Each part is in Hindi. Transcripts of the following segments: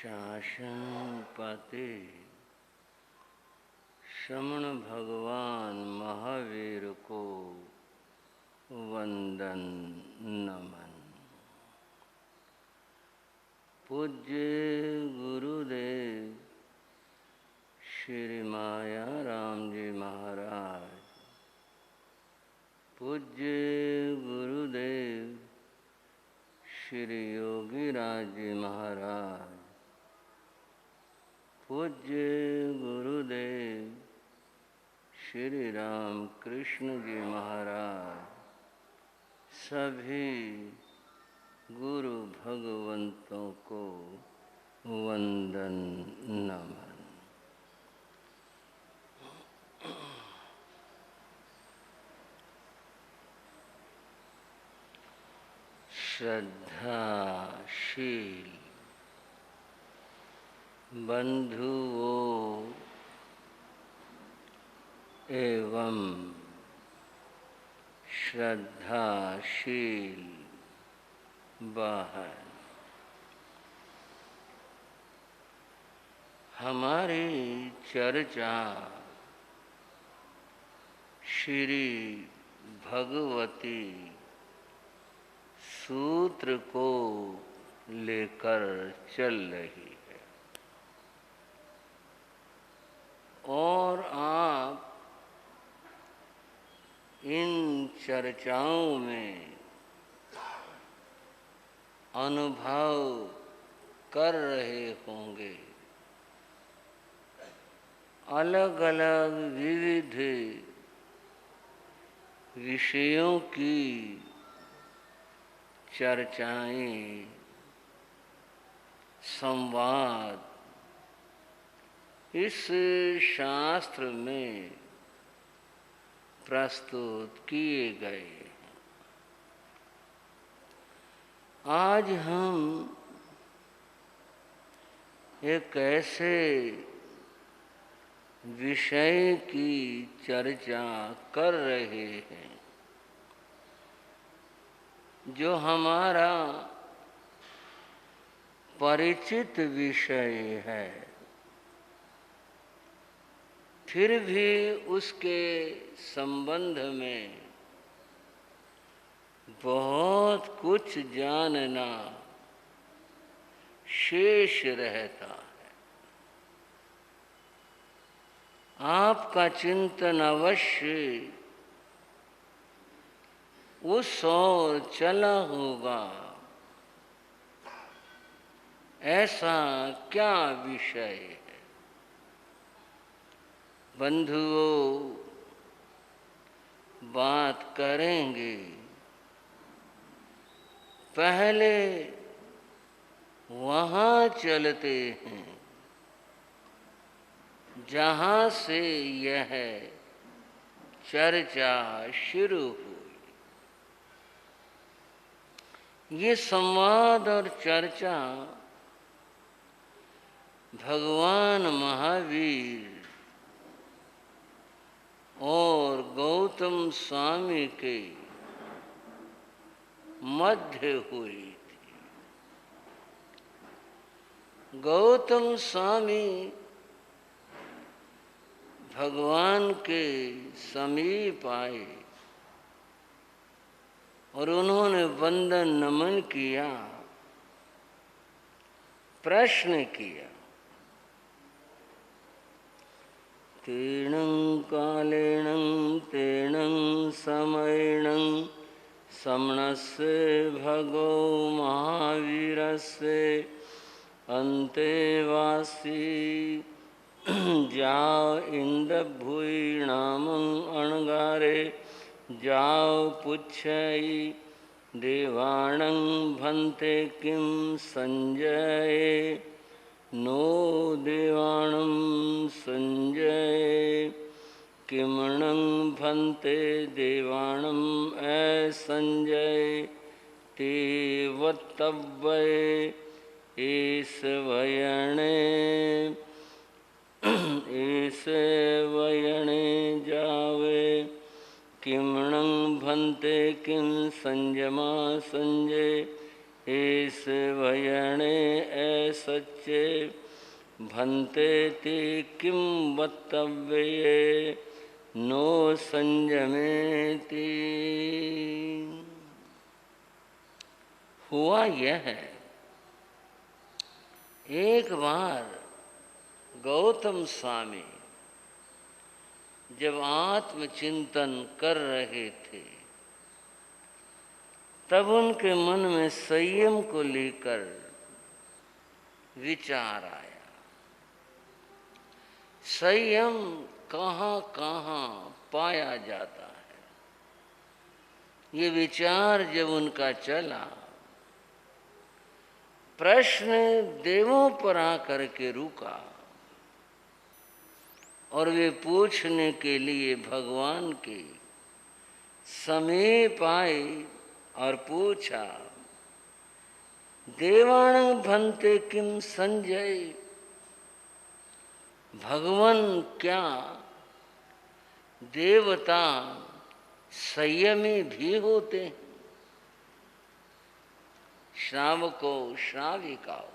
शासनपते श्रमण भगवान महावीर को वंदन नमन। पूज्य गुरुदेव श्री माया राम जी महाराज, पूज्य गुरुदेव श्री योगी राज जी महाराज, पूज्य गुरुदेव श्री राम कृष्ण जी महाराज, सभी गुरु भगवंतों को वंदन नमन। श्रद्धाशील बंधुओं एवं श्रद्धाशील बहन, हमारी चर्चा श्री भगवती सूत्र को लेकर चल रही है और आप इन चर्चाओं में अनुभव कर रहे होंगे। अलग अलग विविध विषयों की चर्चाएं, संवाद इस शास्त्र में प्रस्तुत किए गए। आज हम एक ऐसे विषय की चर्चा कर रहे हैं जो हमारा परिचित विषय है, फिर भी उसके संबंध में बहुत कुछ जानना शेष रहता है। आपका चिंतन अवश्य उस ओर चला होगा, ऐसा क्या विषय है। बंधुओं, बात करेंगे। पहले वहाँ चलते हैं जहाँ से यह चर्चा शुरू हुई। ये संवाद और चर्चा भगवान महावीर और गौतम स्वामी के मध्य हुई थी। गौतम स्वामी भगवान के समीप आए और उन्होंने वंदन नमन किया, प्रश्न किया। तेणं कालेण तेणं समयेण समणस्य भगो महावीरस्य अन्तेवासी जाओ इंद्रभुई नामं अणगारे जाओ पुच्छई देवाणं भन्ते किं संजय नो देवाणं संजय किमणं भन्ते देवाणं संजय ते वत्तव्ये एस वयणे ऐसे वयणे जावे किमणं भन्ते किं संजमा संजय एस भयणे ए सच्चे भन्ते ते किम वक्तव्ये नो संयमेति। हुआ यह है, एक बार गौतम स्वामी जब आत्मचिंतन कर रहे थे तब उनके मन में संयम को लेकर विचार आया। संयम कहाँ कहाँ पाया जाता है, ये विचार जब उनका चला, प्रश्न देवों पर आकर के रुका और वे पूछने के लिए भगवान के समीप आए और पूछा, देवाणं भन्ते किम संजय, भगवान क्या देवता संयमी भी होते हैं? श्रावको श्राविकाओ,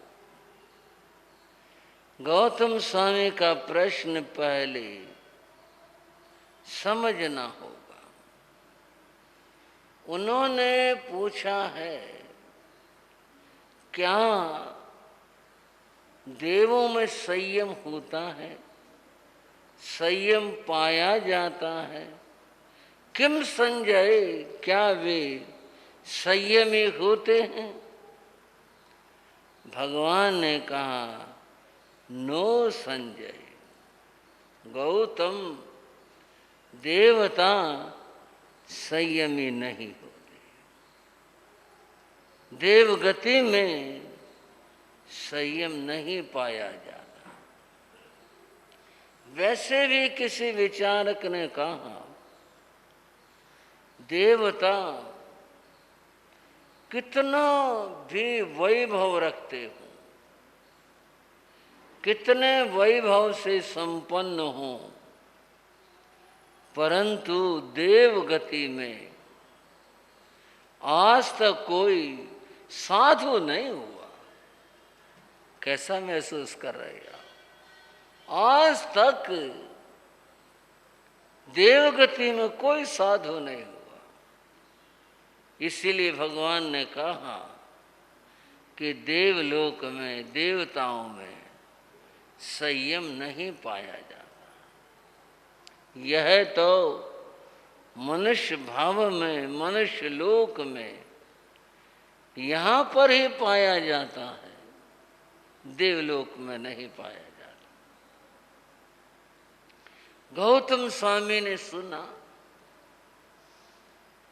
गौतम स्वामी का प्रश्न पहले समझना होगा। उन्होंने पूछा है, क्या देवों में संयम होता है, संयम पाया जाता है? किम संजय, क्या वे संयमी होते हैं? भगवान ने कहा, नो संजय, गौतम देवता संयमी नहीं होते, देवगति में संयम नहीं पाया जाता। वैसे भी किसी विचारक ने कहा, देवता कितना भी वैभव रखते हो, कितने वैभव से संपन्न हो, परंतु देव गति में आज तक कोई साधु नहीं हुआ। कैसा महसूस कर रहे हैं? आज तक देवगति में कोई साधु नहीं हुआ। इसीलिए भगवान ने कहा कि देवलोक में, देवताओं में संयम नहीं पाया जाता। यह तो मनुष्य भाव में, मनुष्य लोक में यहाँ पर ही पाया जाता है, देवलोक में नहीं पाया जाता। गौतम स्वामी ने सुना,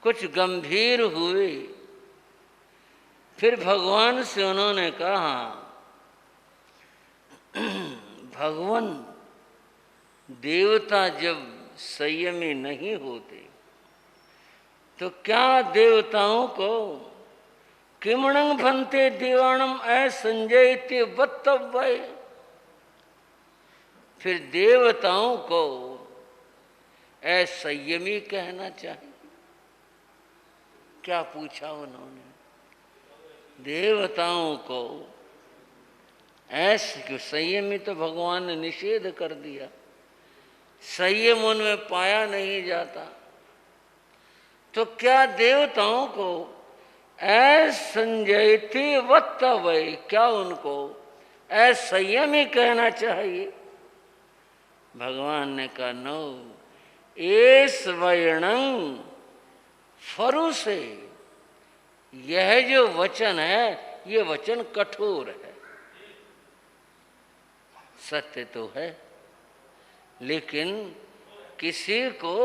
कुछ गंभीर हुए, फिर भगवान से उन्होंने कहा, भगवान देवता जब संयमी नहीं होते तो क्या देवताओं को किमणं भन्ते देवाणम असंजयते वक्तव्य, फिर देवताओं को असंयमी कहना चाहिए? क्या पूछा उन्होंने? देवताओं को ऐसे संयमी तो भगवान ने निषेध कर दिया, संयम उनमें पाया नहीं जाता, तो क्या देवताओं को असंजयते वक्तव्य, क्या उनको असंयमी कहना चाहिए? भगवान ने कहा, नो, एस वयणं फरु से, यह जो वचन है, ये वचन कठोर है। सत्य तो है, लेकिन किसी को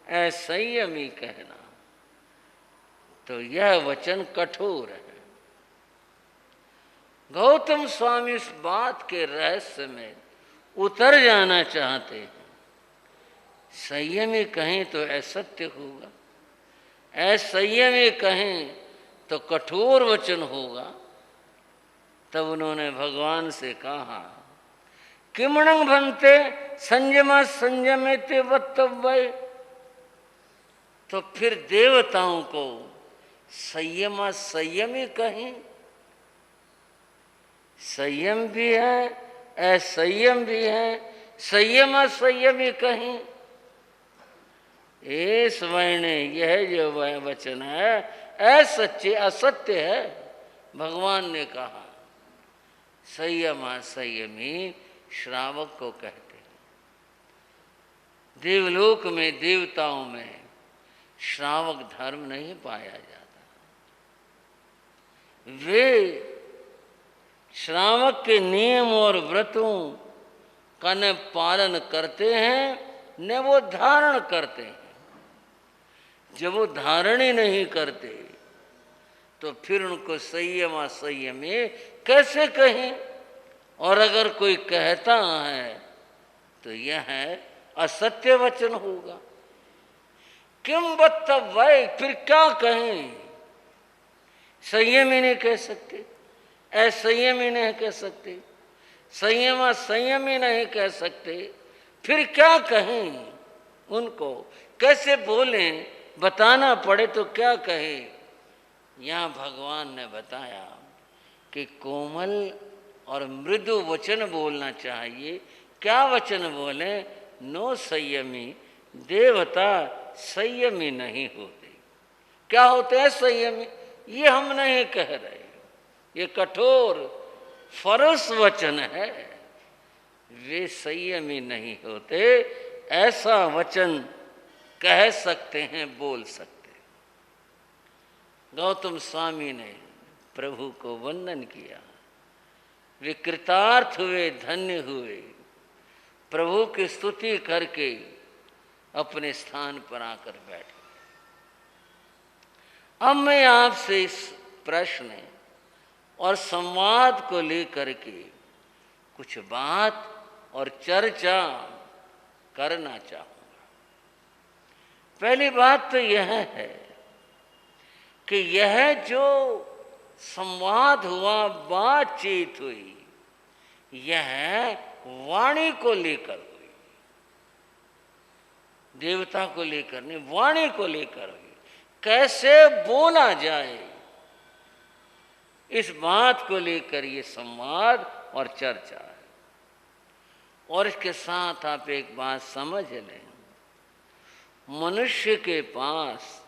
असंयमी कहना, तो यह वचन कठोर है। गौतम स्वामी इस बात के रहस्य में उतर जाना चाहते हैं। संयमी कहें तो असत्य होगा, असंयमी कहें तो कठोर वचन होगा। तब उन्होंने भगवान से कहा, किमणं भन्ते संयम संयमेते वक्तव्य, तो फिर देवताओं को संयमा संयमी कहीं, संयम भी है, असंयम भी है, संयमा संयमी कहीं। इस वर्ण यह जो वचन है असत्य असत्य है। भगवान ने कहा संयमा संयमी श्रावक को कहते हैं। देवलोक में देवताओं में श्रावक धर्म नहीं पाया जाता। वे श्रावक के नियम और व्रतों का न पालन करते हैं न वो धारण करते हैं। जब वो धारण ही नहीं करते तो फिर उनको संयम असंयमी कैसे कहें? और अगर कोई कहता है तो यह असत्य वचन होगा। किम बत्तव्य, फिर क्या कहें? संयमी नहीं कह सकते, असंयमी नहीं कह सकते, संयम असंयमी नहीं कह सकते, फिर क्या कहें? उनको कैसे बोलें? बताना पड़े तो क्या कहे? यहाँ भगवान ने बताया कि कोमल और मृदु वचन बोलना चाहिए। क्या वचन बोले? नो संयमी देवता संयमी नहीं होते। क्या होते हैं संयमी? ये हम नहीं कह रहे, ये कठोर फरस वचन है। वे संयमी नहीं होते, ऐसा वचन कह सकते हैं, बोल सकते हैं। गौतम स्वामी ने प्रभु को वंदन किया, वे कृतार्थ हुए, धन्य हुए। प्रभु की स्तुति करके अपने स्थान पर आकर बैठ गए। अब मैं आपसे इस प्रश्न और संवाद को लेकर के कुछ बात और चर्चा करना चाहूँगा। पहली बात तो यह है कि यह जो संवाद हुआ, बातचीत हुई, यह वाणी को लेकर हुई, देवता को लेकर नहीं, वाणी को लेकर हुई। कैसे बोला जाए, इस बात को लेकर ये संवाद और चर्चा है। और इसके साथ आप एक बात समझ लें, मनुष्य के पास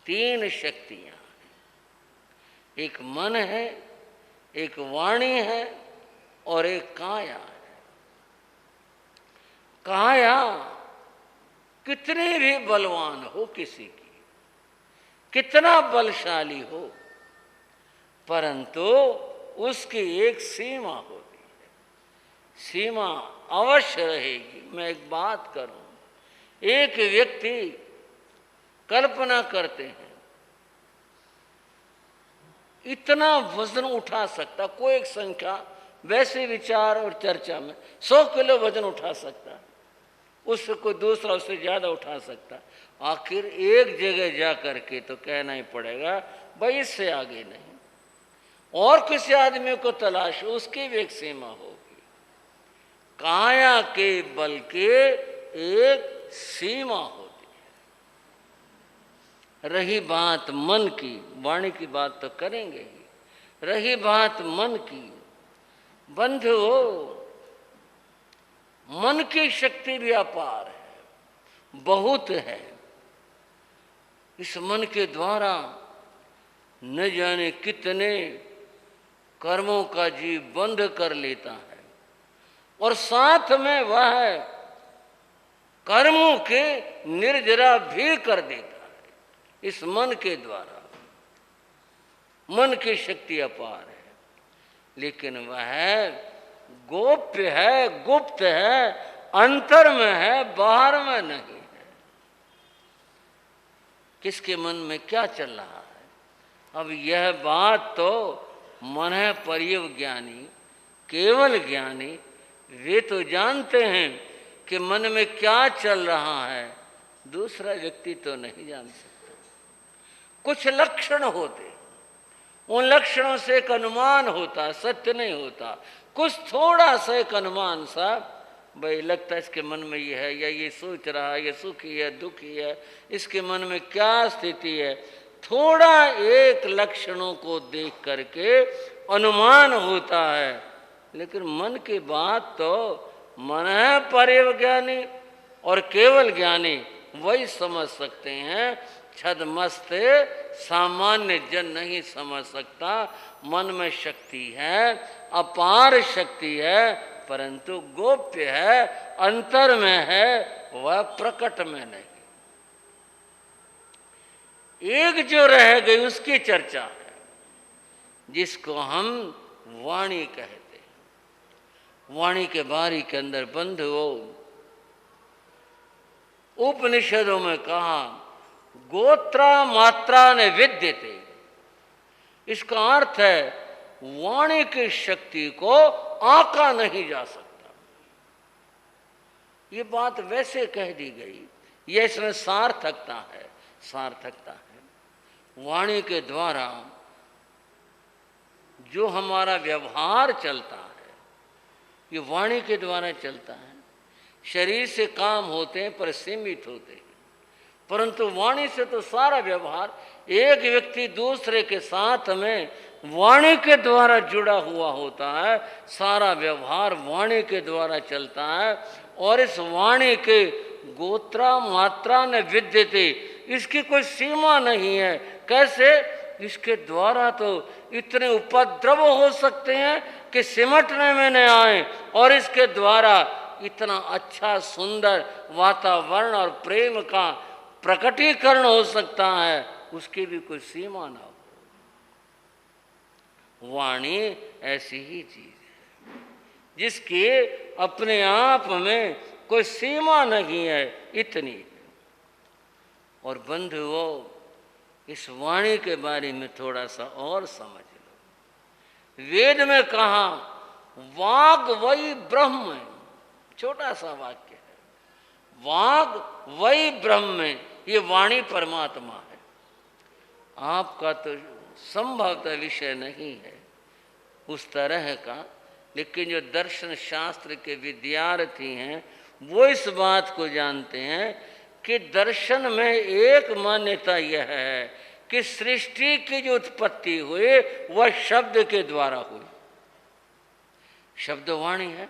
3 शक्तियां हैं। एक मन है, एक वाणी है और एक काया है। काया कितने भी बलवान हो, किसी की कितना बलशाली हो, परंतु उसकी एक सीमा होती है। सीमा अवश्य रहेगी। मैं एक बात करूं, एक व्यक्ति कल्पना करते हैं इतना वजन उठा सकता, कोई एक संख्या वैसे विचार और चर्चा में 100 किलो वजन उठा सकता, उससे कोई दूसरा उससे ज्यादा उठा सकता। आखिर एक जगह जा करके तो कहना ही पड़ेगा भाई इससे आगे नहीं। और किसी आदमी को तलाश, उसकी भी एक सीमा होगी। काया के बल के एक सीमा होती है। रही बात मन की, वाणी की बात तो करेंगे ही, रही बात मन की, बंधुओं मन की शक्ति भी अपार है, बहुत है। इस मन के द्वारा न जाने कितने कर्मों का जीव बंध कर लेता है और साथ में वह कर्मों के निर्जरा भी कर देता है। इस मन के द्वारा मन की शक्ति अपार है, लेकिन वह गोप्य है, गुप्त है, अंतर में है, बाहर में नहीं है। किसके मन में क्या चल रहा है, अब यह बात तो मन है परियव ज्ञानी, केवल ज्ञानी वे तो जानते हैं कि मन में क्या चल रहा है, दूसरा व्यक्ति तो नहीं जान सकता। कुछ लक्षण होते, उन लक्षणों से एक अनुमान होता, सत्य नहीं होता। कुछ थोड़ा सा एक अनुमान सा, भाई लगता है इसके मन में ये है, या ये सोच रहा है, ये सुखी है दुखी है, इसके मन में क्या स्थिति है, थोड़ा एक लक्षणों को देख करके अनुमान होता है, लेकिन मन की बात तो मन है परैवज्ञानी, और केवल ज्ञानी वही समझ सकते हैं। छद्मस्त सामान्य जन नहीं समझ सकता। मन में शक्ति है, अपार शक्ति है, परंतु गोप्य है, अंतर में है, वह प्रकट में नहीं। एक जो रह गई उसकी चर्चा है, जिसको हम वाणी कहते हैं। वाणी के बारी के अंदर बंधुओं, उपनिषदों में कहा गोत्रा मात्रा ने विद्यते। इसका अर्थ है वाणी की शक्ति को आंका नहीं जा सकता। ये बात वैसे कह दी गई, ये इसमें सार्थकता है, सार्थकता है। वाणी के द्वारा जो हमारा व्यवहार चलता है, ये वाणी के द्वारा चलता है। शरीर से काम होते हैं पर सीमित होते हैं, परंतु वाणी से तो सारा व्यवहार, एक व्यक्ति दूसरे के साथ में वाणी के द्वारा जुड़ा हुआ होता है। सारा व्यवहार वाणी के द्वारा चलता है। और इस वाणी के गोत्रा मात्रा ने विद्यते, इसकी कोई सीमा नहीं है। कैसे? इसके द्वारा तो इतने उपद्रव हो सकते हैं कि सिमटने में न आए, और इसके द्वारा इतना अच्छा सुंदर वातावरण और प्रेम का प्रकटीकरण हो सकता है, उसकी भी कोई सीमा ना हो। वाणी ऐसी ही चीज है जिसकी अपने आप में कोई सीमा नहीं है, इतनी है। और बंधुओं, इस वाणी के बारे में थोड़ा सा और समझ लो। वेद में कहा वाग वही ब्रह्म है, छोटा सा वाक्य है, वाग वही ब्रह्म है। ये वाणी परमात्मा है। आपका तो संभवतः विषय नहीं है उस तरह का, लेकिन जो दर्शन शास्त्र के विद्यार्थी हैं वो इस बात को जानते हैं कि दर्शन में एक मान्यता यह है कि सृष्टि की जो उत्पत्ति हुई वह शब्द के द्वारा हुई। शब्द वाणी है।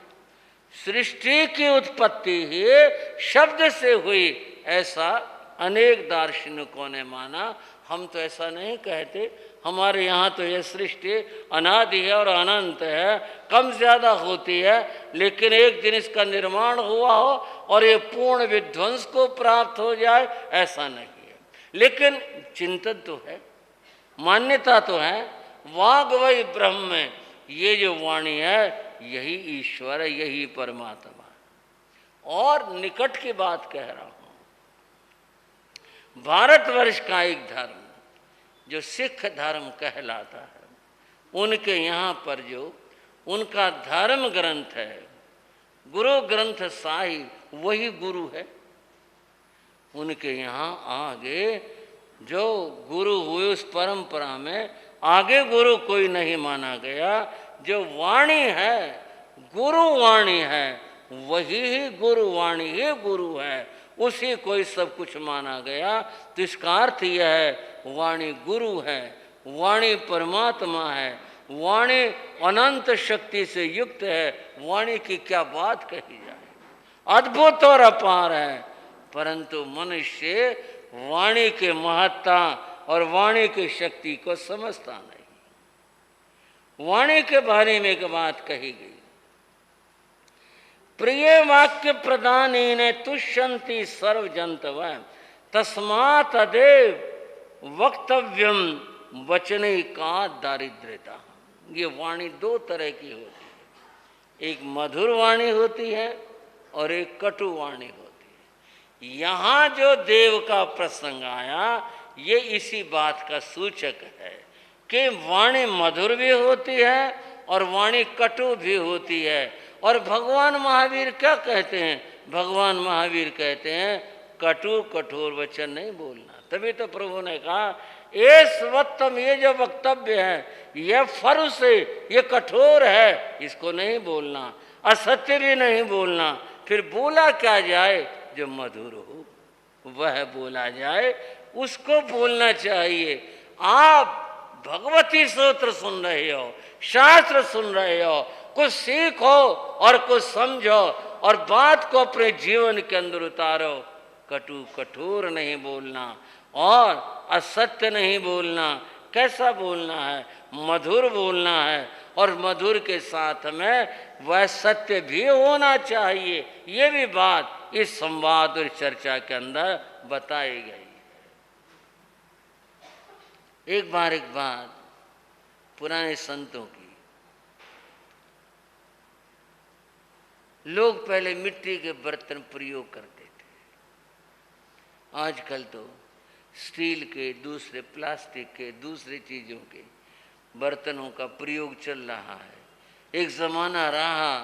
सृष्टि की उत्पत्ति ही शब्द से हुई, ऐसा अनेक दार्शनिकों ने माना। हम तो ऐसा नहीं कहते। हमारे यहाँ तो यह सृष्टि अनादि है और अनंत है, कम ज़्यादा होती है, लेकिन एक दिन इसका निर्माण हुआ हो और ये पूर्ण विध्वंस को प्राप्त हो जाए, ऐसा नहीं है। लेकिन चिंतन तो है, मान्यता तो है। वाग वही ब्रह्म है। ये जो वाणी है यही ईश्वर है, यही परमात्मा है। और निकट की बात कह रहा हूँ, भारतवर्ष का एक धर्म जो सिख धर्म कहलाता है, उनके यहाँ पर जो उनका धर्म ग्रंथ है, गुरु ग्रंथ साहिब, वही गुरु है। उनके यहाँ आगे जो गुरु हुए उस परंपरा में आगे गुरु कोई नहीं माना गया। जो वाणी है, गुरु वाणी है, वही ही गुरु वाणी ही गुरु है, उसी को सब कुछ माना गया। तो इसका अर्थ यह है वाणी गुरु है, वाणी परमात्मा है, वाणी अनंत शक्ति से युक्त है। वाणी की क्या बात कही जाए, अद्भुत और अपार है। परंतु मनुष्य वाणी के महत्ता और वाणी की शक्ति को समझता नहीं। वाणी के बारे में एक बात कही गई, प्रिय वाक्य प्रदानेन तुष्यन्ति सर्वजंतव तस्मात् अदेव वक्तव्यम वचने का दारिद्र्यता। ये वाणी दो तरह की होती है, एक मधुर वाणी होती है और एक कटु वाणी होती है। यहाँ जो देव का प्रसंग आया ये इसी बात का सूचक है कि वाणी मधुर भी होती है और वाणी कटु भी होती है। और भगवान महावीर क्या कहते हैं? भगवान महावीर कहते हैं कटु कठोर वचन नहीं बोलना। तभी तो प्रभु ने कहा ये स्वत्तम, ये जो वक्तव्य है यह फर्ज से, ये कठोर है, इसको नहीं बोलना, असत्य भी नहीं बोलना। फिर बोला क्या जाए? जो मधुर हो वह बोला जाए, उसको बोलना चाहिए। आप भगवती सूत्र सुन रहे हो, शास्त्र सुन रहे हो, कुछ सीखो और कुछ समझो और बात को अपने जीवन के अंदर उतारो। कटु कठोर नहीं बोलना और असत्य नहीं बोलना। कैसा बोलना है? मधुर बोलना है और मधुर के साथ में वह सत्य भी होना चाहिए। ये भी बात इस संवाद और चर्चा के अंदर बताई गई। एक बात पुराने संतों की। लोग पहले मिट्टी के बर्तन प्रयोग करते थे, आजकल तो स्टील के, दूसरे प्लास्टिक के, दूसरे चीजों के बर्तनों का प्रयोग चल रहा है। एक जमाना रहा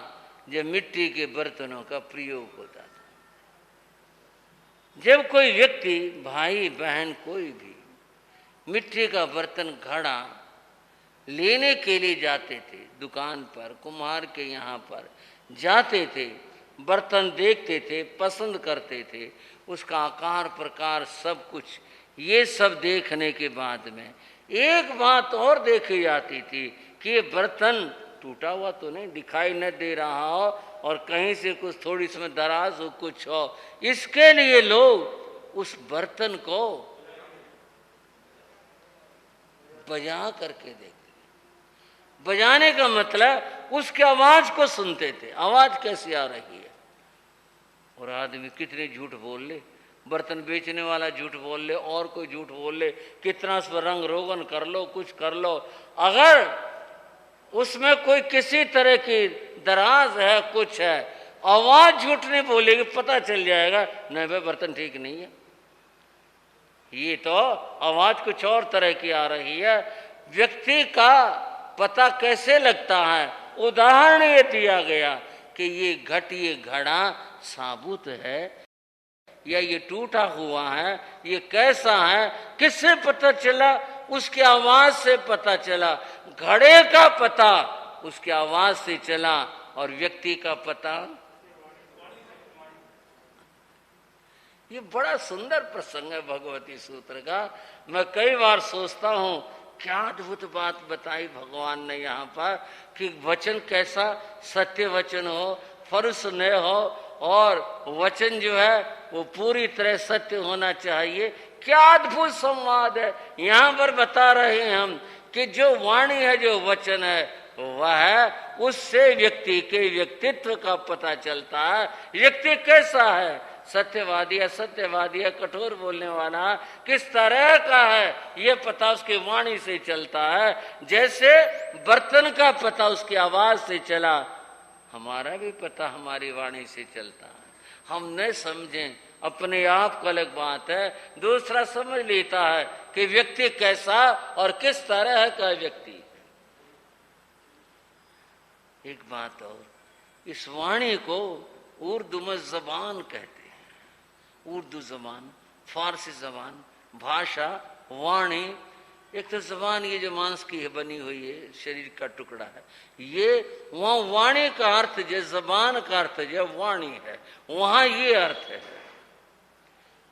जब मिट्टी के बर्तनों का प्रयोग होता था। जब कोई व्यक्ति, भाई बहन कोई भी मिट्टी का बर्तन घड़ा लेने के लिए जाते थे, दुकान पर, कुम्हार के यहाँ पर जाते थे, बर्तन देखते थे, पसंद करते थे, उसका आकार प्रकार सब कुछ, ये सब देखने के बाद में एक बात और देखी जाती थी कि ये बर्तन टूटा हुआ तो नहीं, दिखाई न दे रहा हो और कहीं से कुछ थोड़ी इसमें दराज हो, कुछ हो। इसके लिए लोग उस बर्तन को बजा करके देखते। बजाने का मतलब उसके आवाज को सुनते थे, आवाज कैसी आ रही है। और आदमी कितने झूठ बोल ले, बर्तन बेचने वाला झूठ बोल ले और कोई झूठ बोल ले, कितना उस पर रंग रोगन कर लो, कुछ कर लो, अगर उसमें कोई किसी तरह की दराज है, कुछ है, आवाज झूठ नहीं बोलेगी, पता चल जाएगा नहीं भाई बर्तन ठीक नहीं है। ये तो आवाज कुछ और तरह की आ रही है। व्यक्ति का पता कैसे लगता है? उदाहरण ये दिया गया कि ये घट, ये घड़ा साबुत है या ये टूटा हुआ है, ये कैसा है, किससे पता चला? उसकी आवाज से पता चला। घड़े का पता उसकी आवाज से चला और व्यक्ति का पता। ये बड़ा सुंदर प्रसंग है भगवती सूत्र का। मैं कई बार सोचता हूं क्या अद्भुत बात बताई भगवान ने यहाँ पर कि वचन कैसा सत्य वचन हो, फर्श न हो और वचन जो है वो पूरी तरह सत्य होना चाहिए। क्या अद्भुत संवाद है यहाँ पर बता रहे हैं हम कि जो वाणी है, जो वचन है, वह है उससे व्यक्ति के व्यक्तित्व का पता चलता है। व्यक्ति कैसा है, सत्यवादी है, सत्यवादी है, कठोर बोलने वाला किस तरह का है, ये पता उसकी वाणी से चलता है। जैसे बर्तन का पता उसकी आवाज से चला, हमारा भी पता हमारी वाणी से चलता है। हम न समझें अपने आप को अलग बात है, दूसरा समझ लेता है कि व्यक्ति कैसा और किस तरह का व्यक्ति। एक बात और, इस वाणी को उर्दू में जबान कहते हैं। उर्दू जबान, फारसी जबान, भाषा, वाणी। एक तो जबान ये जो मांस की है बनी हुई है, शरीर का टुकड़ा है, ये वहाँ वाणी का अर्थ जो जबान का अर्थ जो वाणी है, वहाँ ये अर्थ है।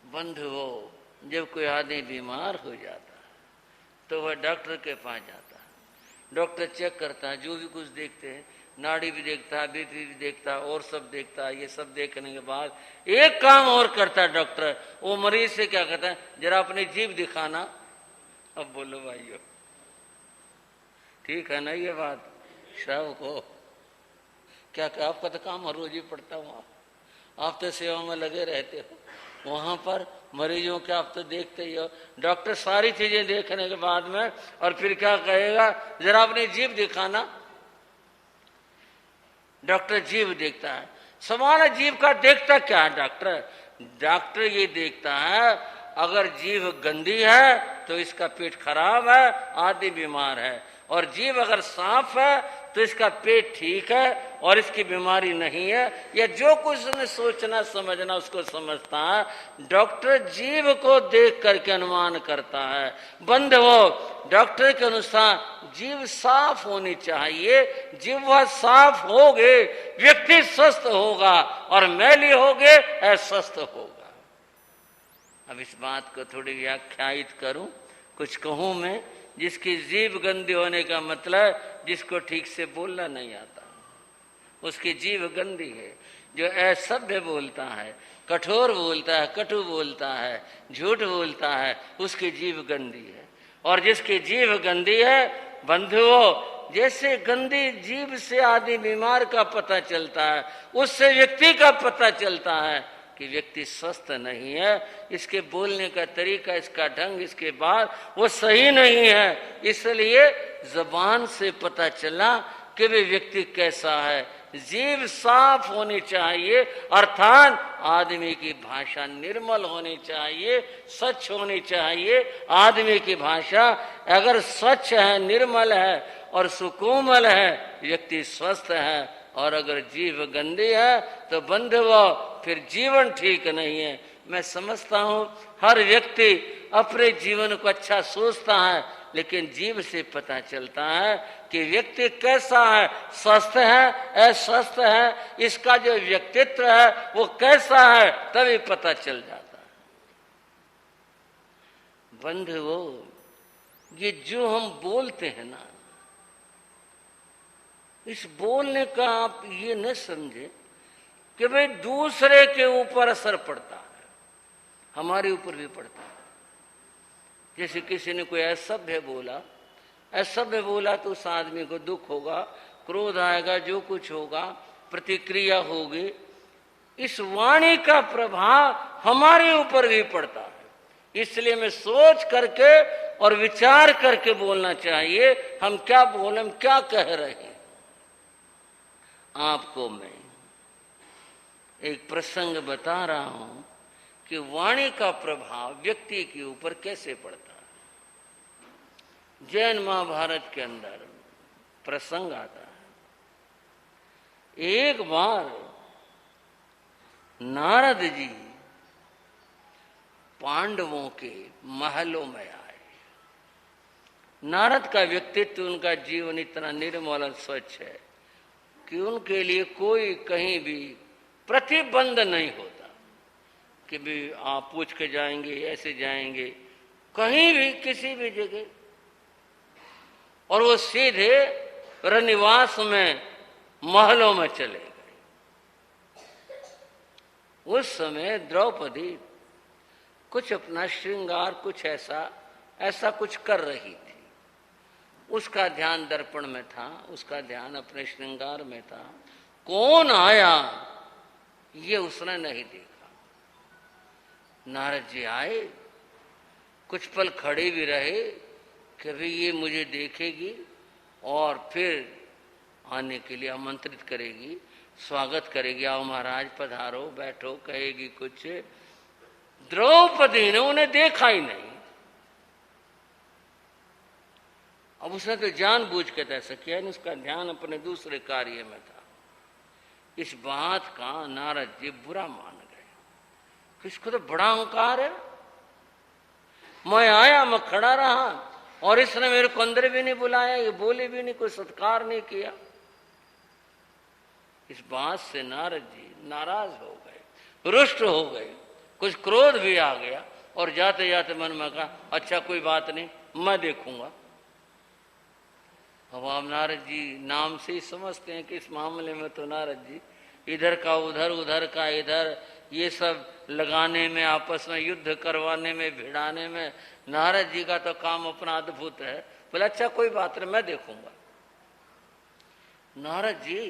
बंधुओं, जब कोई आदमी बीमार हो जाता है तो वह डॉक्टर के पास जाता है। डॉक्टर चेक करता है, जो भी कुछ देखते हैं, नाड़ी भी देखता है, बीपी भी देखता है और सब देखता है। ये सब देखने के बाद एक काम और करता है डॉक्टर, वो मरीज से क्या कहता है, जरा अपनी जीभ दिखाना। अब बोलो भाइयों, ठीक है ना ये बात? सब को क्या आपका तो काम हर रोज ही पड़ता हुआ, आप तो सेवा में लगे रहते हो, वहां पर मरीजों के आप तो देखते ही हो। डॉक्टर सारी चीजें देखने के बाद में और फिर क्या कहेगा, जरा अपनी जीभ दिखाना। डॉक्टर जीभ देखता है। सवाल है जीभ का देखता क्या है डॉक्टर? डॉक्टर ये देखता है अगर जीभ गंदी है तो इसका पेट खराब है, आदमी बीमार है, और जीभ अगर साफ है तो इसका पेट ठीक है और इसकी बीमारी नहीं है, या जो कुछ उसने सोचना समझना उसको समझता है। डॉक्टर जीभ को देख करके अनुमान करता है। बंधुओं, डॉक्टर के अनुसार जीभ साफ होनी चाहिए। जीभ साफ होगे व्यक्ति स्वस्थ होगा और मैली होगे अस्वस्थ होगा। अब इस बात को थोड़ी व्याख्यायित करूं, कुछ कहूं मैं, जिसकी जीभ गंदी होने का मतलब जिसको ठीक से बोलना नहीं आता, उसकी जीभ गंदी है। जो असभ्य बोलता है, कठोर बोलता है, कटु बोलता है, झूठ बोलता है, उसकी जीभ गंदी है। और जिसकी जीभ गंदी है, बंधुओं, जैसे गंदी जीभ से आदि बीमार का पता चलता है, उससे व्यक्ति का पता चलता है कि व्यक्ति स्वस्थ नहीं है। इसके बोलने का तरीका, इसका ढंग, इसके बात वो सही नहीं है। इसलिए जबान से पता चला कि वे व्यक्ति कैसा है। जीभ साफ होनी चाहिए, अर्थात आदमी की भाषा निर्मल होनी चाहिए, स्वच्छ होनी चाहिए। आदमी की भाषा अगर स्वच्छ है, निर्मल है और सुकोमल है, व्यक्ति स्वस्थ है। और अगर जीभ गंदी है तो बंधुओं फिर जीवन ठीक नहीं है। मैं समझता हूं हर व्यक्ति अपने जीवन को अच्छा सोचता है, लेकिन जीभ से पता चलता है कि व्यक्ति कैसा है, स्वस्थ है, अस्वस्थ है, इसका जो व्यक्तित्व है वो कैसा है, तभी पता चल जाता है। बंधुओं, ये जो हम बोलते हैं ना, इस बोलने का आप ये न समझे कि भाई दूसरे के ऊपर असर पड़ता है, हमारे ऊपर भी पड़ता है। जैसे किसी ने कोई असभ्य बोला तो उस आदमी को दुख होगा, क्रोध आएगा, जो कुछ होगा, प्रतिक्रिया होगी। इस वाणी का प्रभाव हमारे ऊपर भी पड़ता है। इसलिए मैं सोच करके और विचार करके बोलना चाहिए, हम क्या बोले, हम क्या कह रहे हैं। आपको मैं एक प्रसंग बता रहा हूं कि वाणी का प्रभाव व्यक्ति के ऊपर कैसे पड़ता है। जैन महाभारत के अंदर प्रसंग आता है। एक बार नारद जी पांडवों के महलों में आए। नारद का व्यक्तित्व, उनका जीवन इतना निर्मल और स्वच्छ है कि उनके लिए कोई कहीं भी प्रतिबंध नहीं होता कि भी आप पूछ के जाएंगे, ऐसे जाएंगे, कहीं भी किसी भी जगह। और वो सीधे रनिवास में, महलों में चले गए। उस समय द्रौपदी कुछ अपना श्रृंगार, कुछ ऐसा कुछ कर रही थी। उसका ध्यान दर्पण में था, उसका ध्यान अपने श्रृंगार में था। कौन आया ये उसने नहीं देखा। नारद जी आए, कुछ पल खड़े भी रहे कि भाई ये मुझे देखेगी और फिर आने के लिए आमंत्रित करेगी, स्वागत करेगी, आओ महाराज पधारो, बैठो, कहेगी कुछ। द्रौपदी ने उन्हें देखा ही नहीं। अब उसने तो जानबूझ के ऐसा किया, उसका ध्यान अपने दूसरे कार्य में था। इस बात का नारद जी बुरा मान गए। किसको तो बड़ा अहंकार है, मैं आया, मैं खड़ा रहा और इसने मेरे को अंदर भी नहीं बुलाया, ये बोले भी नहीं, कोई सत्कार नहीं किया। इस बात से नारद जी नाराज हो गए, रुष्ट हो गए, कुछ क्रोध भी आ गया और जाते जाते मन में कहा, अच्छा कोई बात नहीं, मैं देखूंगा। अब आप नारद जी नाम से ही समझते हैं कि इस मामले में तो नारद जी इधर का उधर, उधर का इधर, ये सब लगाने में, आपस में युद्ध करवाने में, भिड़ाने में नारद जी का तो काम अपना अद्भुत है। बोले अच्छा कोई बात नहीं, मैं देखूंगा। नारद जी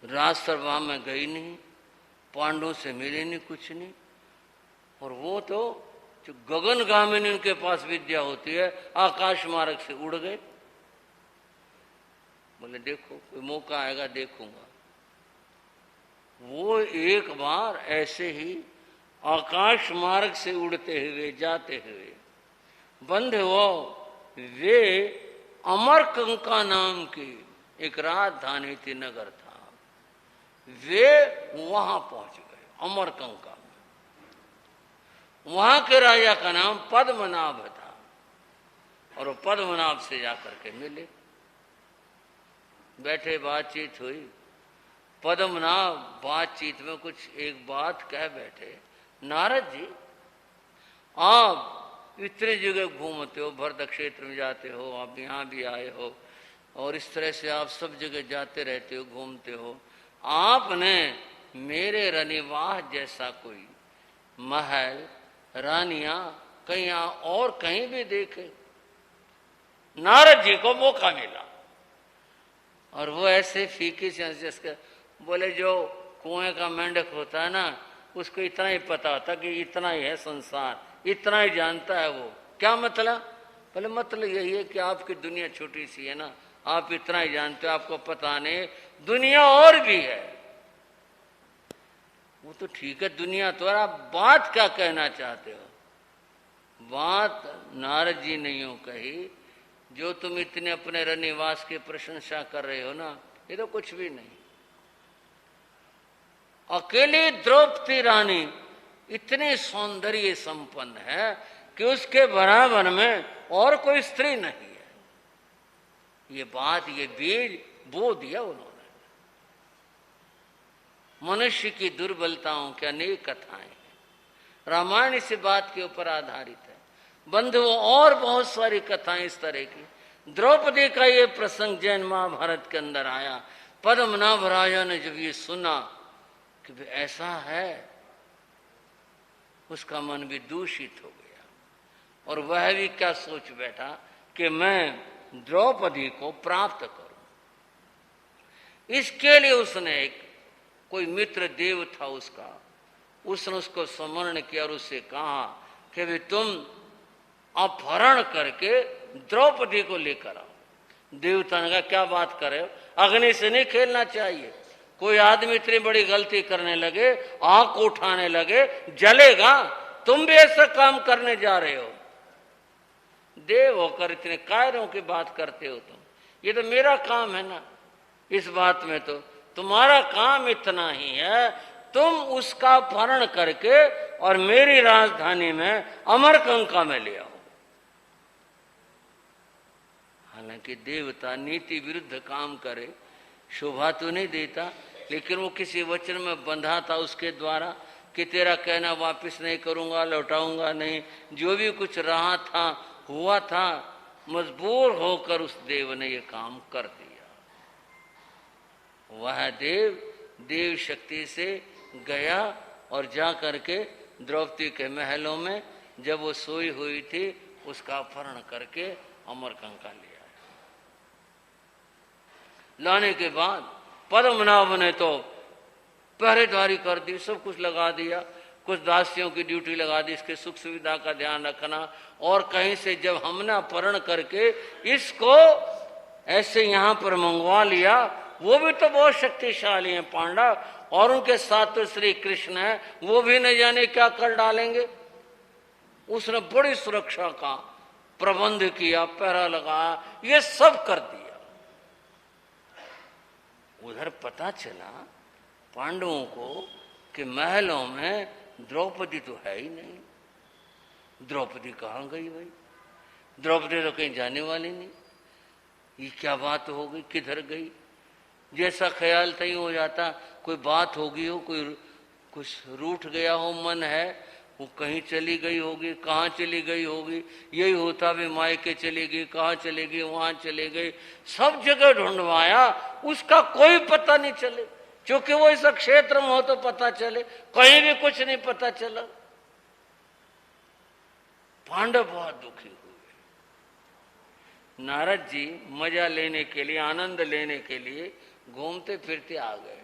राजसभा में गई नहीं, पांडवों से मिले नहीं, कुछ नहीं। और वो तो जो गगनगामिनी उनके पास विद्या होती है, आकाश मार्ग से उड़ गए। बोले देखो कोई मौका आएगा देखूंगा। वो एक बार ऐसे ही आकाश मार्ग से उड़ते हुए जाते हुए बंधुओं, वे अमरकंका नाम की एक राजधानी थी, नगर था, वे वहां पहुंच गए अमरकंका। वहां के राजा का नाम पद्मनाभ था और वो पद्मनाभ से जाकर के मिले, बैठे, बातचीत हुई। पद्मनाभ बातचीत में कुछ एक बात कह बैठे, नारद जी, आप इतने जगह घूमते हो, भरत क्षेत्र में जाते हो, आप यहाँ भी आए हो, और इस तरह से आप सब जगह जाते रहते हो, घूमते हो। आपने मेरे रनिवाह जैसा कोई महल, रानियां कहीं और कहीं भी देखे? नारद जी को मौका मिला और वो ऐसे फीकी से जिसके बोले, जो कुएं का मेंढक होता है ना, उसको इतना ही पता होता कि इतना ही है संसार, इतना ही जानता है वो। क्या मतलब? बोले मतलब यही है कि आपकी दुनिया छोटी सी है ना, आप इतना ही जानते हो, आपको पता नहीं दुनिया और भी है। वो तो ठीक है, दुनिया तो, आप बात क्या कहना चाहते हो? बात नारद जी ने यूं कही, जो तुम इतने अपने रनिवास की प्रशंसा कर रहे हो ना, ये तो कुछ भी नहीं। अकेली द्रौपदी रानी इतनी सौंदर्य संपन्न है कि उसके बराबर में और कोई स्त्री नहीं है। ये बात, ये बीज बो दिया उन्होंने। मनुष्य की दुर्बलताओं की अनेक कथाएं हैं, रामायण इस बात के ऊपर आधारित है। बंधुओं, और बहुत सारी कथाएं इस तरह की। द्रौपदी का ये प्रसंग जैन महाभारत के अंदर आया। पद्मनाभ राजा ने जब ये सुना कि ऐसा है, उसका मन भी दूषित हो गया, और वह भी क्या सोच बैठा कि मैं द्रौपदी को प्राप्त करूं। इसके लिए उसने एक कोई मित्र देव था उसका, उसने उसको स्मरण किया और उससे कहा कि भी तुम अपहरण करके द्रौपदी को लेकर आओ। देवता ने कहा, क्या बात करे, अग्नि से नहीं खेलना चाहिए। कोई आदमी इतनी बड़ी गलती करने लगे, आग को उठाने लगे, जलेगा। तुम भी ऐसा काम करने जा रहे हो, देव होकर इतने कायरों की बात करते हो तुम। ये तो मेरा काम है ना, इस बात में तो तुम्हारा काम इतना ही है, तुम उसका अपहरण करके और मेरी राजधानी में अमरकंका में ले आओ। हालांकि देवता नीति विरुद्ध काम करे शोभा तो नहीं देता, लेकिन वो किसी वचन में बंधा था उसके द्वारा कि तेरा कहना वापस नहीं करूंगा, लौटाऊंगा नहीं। जो भी कुछ रहा था, हुआ था, मजबूर होकर उस देव ने ये काम कर दिया। वह देव शक्ति से गया और जा करके द्रौपदी के महलों में जब वो सोई हुई थी, उसका अपहरण करके अमरकंका लिया। लाने के बाद पद्मनाभ ने तो पहरेदारी कर दी, सब कुछ लगा दिया, कुछ दासियों की ड्यूटी लगा दी, इसके सुख सुविधा का ध्यान रखना। और कहीं से जब हमने अपहरण करके इसको ऐसे यहाँ पर मंगवा लिया, वो भी तो बहुत शक्तिशाली हैं पांडव, और उनके साथ तो श्री कृष्ण है, वो भी न जाने क्या कर डालेंगे। उसने बड़ी सुरक्षा का प्रबंध किया, पहरा लगाया, ये सब कर दिया। उधर पता चला पांडवों को कि महलों में द्रौपदी तो है ही नहीं। द्रौपदी कहाँ गई भाई? द्रौपदी तो कहीं जाने वाली नहीं। ये क्या बात हो गई, किधर गई? जैसा ख्याल तय हो जाता, कोई बात होगी हो, कोई कुछ रूठ गया हो मन है, वो कहीं चली गई होगी, कहाँ चली गई होगी। यही होता भी, मायके चली गई, कहाँ चली गई, वहां चले गई, सब जगह ढूंढवाया, उसका कोई पता नहीं चले। क्योंकि वो इस क्षेत्र में हो तो पता चले, कहीं भी कुछ नहीं पता चला। पांडव बहुत दुखी हुए। नारद जी मजा लेने के लिए, आनंद लेने के लिए घूमते फिरते आ गए,